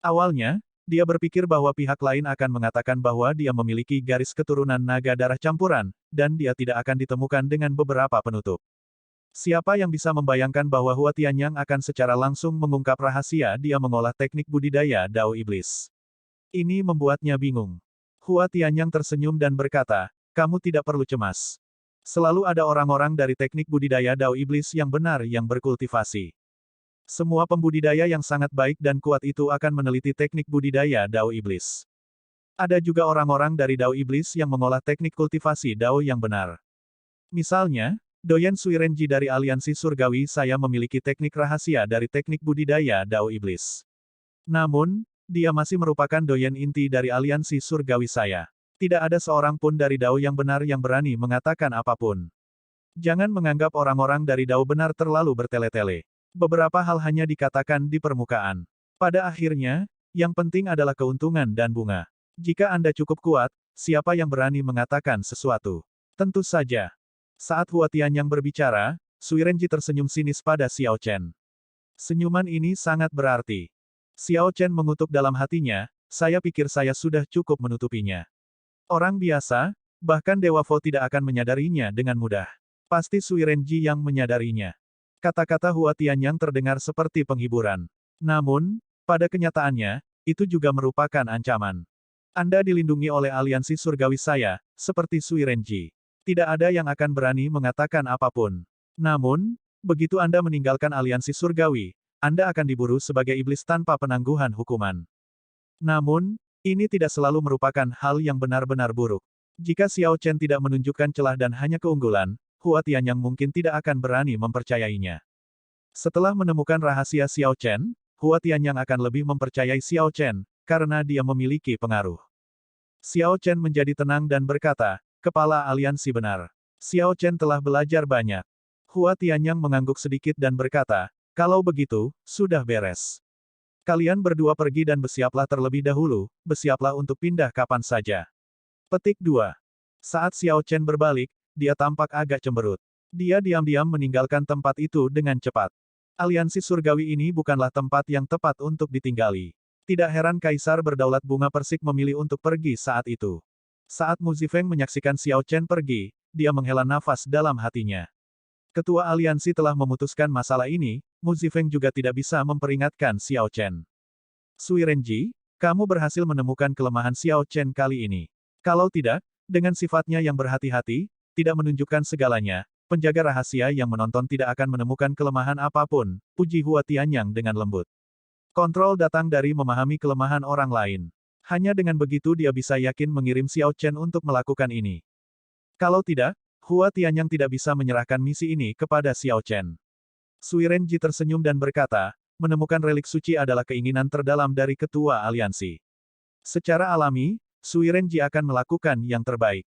Awalnya, dia berpikir bahwa pihak lain akan mengatakan bahwa dia memiliki garis keturunan naga darah campuran, dan dia tidak akan ditemukan dengan beberapa penutup. Siapa yang bisa membayangkan bahwa Hua Tianyang akan secara langsung mengungkap rahasia dia mengolah teknik budidaya Dao Iblis. Ini membuatnya bingung. Hua Tianyang tersenyum dan berkata, kamu tidak perlu cemas. Selalu ada orang-orang dari teknik budidaya Dao Iblis yang benar yang berkultivasi. Semua pembudidaya yang sangat baik dan kuat itu akan meneliti teknik budidaya Dao Iblis. Ada juga orang-orang dari Dao Iblis yang mengolah teknik kultivasi Dao yang benar. Misalnya, Doyen Sui Renji dari Aliansi Surgawi saya memiliki teknik rahasia dari teknik budidaya Dao Iblis. Namun, dia masih merupakan doyen inti dari Aliansi Surgawi saya. Tidak ada seorang pun dari Dao yang benar yang berani mengatakan apapun. Jangan menganggap orang-orang dari Dao benar terlalu bertele-tele. Beberapa hal hanya dikatakan di permukaan. Pada akhirnya, yang penting adalah keuntungan dan bunga. Jika Anda cukup kuat, siapa yang berani mengatakan sesuatu? Tentu saja. Saat Hua Tianyang berbicara, Sui Renji tersenyum sinis pada Xiao Chen. Senyuman ini sangat berarti. Xiao Chen mengutuk dalam hatinya, saya pikir saya sudah cukup menutupinya. Orang biasa, bahkan Dewa Vo tidak akan menyadarinya dengan mudah. Pasti Sui Renji yang menyadarinya. Kata-kata Hua Tianyang terdengar seperti penghiburan. Namun, pada kenyataannya, itu juga merupakan ancaman. Anda dilindungi oleh aliansi surgawi saya, seperti Sui Renji. Tidak ada yang akan berani mengatakan apapun. Namun, begitu Anda meninggalkan aliansi surgawi, Anda akan diburu sebagai iblis tanpa penangguhan hukuman. Namun, ini tidak selalu merupakan hal yang benar-benar buruk. Jika Xiao Chen tidak menunjukkan celah dan hanya keunggulan, Hua Tianyang mungkin tidak akan berani mempercayainya. Setelah menemukan rahasia Xiao Chen, Hua Tianyang akan lebih mempercayai Xiao Chen, karena dia memiliki pengaruh. Xiao Chen menjadi tenang dan berkata, kepala aliansi benar. Xiao Chen telah belajar banyak. Hua Tianyang mengangguk sedikit dan berkata, kalau begitu, sudah beres. Kalian berdua pergi dan bersiaplah terlebih dahulu, bersiaplah untuk pindah kapan saja. Petik 2. Saat Xiao Chen berbalik, dia tampak agak cemberut. Dia diam-diam meninggalkan tempat itu dengan cepat. Aliansi surgawi ini bukanlah tempat yang tepat untuk ditinggali. Tidak heran Kaisar Berdaulat Bunga Persik memilih untuk pergi saat itu. Saat Mu Zifeng menyaksikan Xiao Chen pergi, dia menghela nafas dalam hatinya. Ketua aliansi telah memutuskan masalah ini, Mu Zifeng juga tidak bisa memperingatkan Xiao Chen. Sui Renji, kamu berhasil menemukan kelemahan Xiao Chen kali ini. Kalau tidak, Dengan sifatnya yang berhati-hati, tidak menunjukkan segalanya, penjaga rahasia yang menonton tidak akan menemukan kelemahan apapun, puji Hua Tianyang dengan lembut. Kontrol datang dari memahami kelemahan orang lain. Hanya dengan begitu dia bisa yakin mengirim Xiao Chen untuk melakukan ini. Kalau tidak, Hua Tianyang tidak bisa menyerahkan misi ini kepada Xiao Chen. Sui Renji tersenyum dan berkata, menemukan relik suci adalah keinginan terdalam dari ketua aliansi. Secara alami, Sui Renji akan melakukan yang terbaik.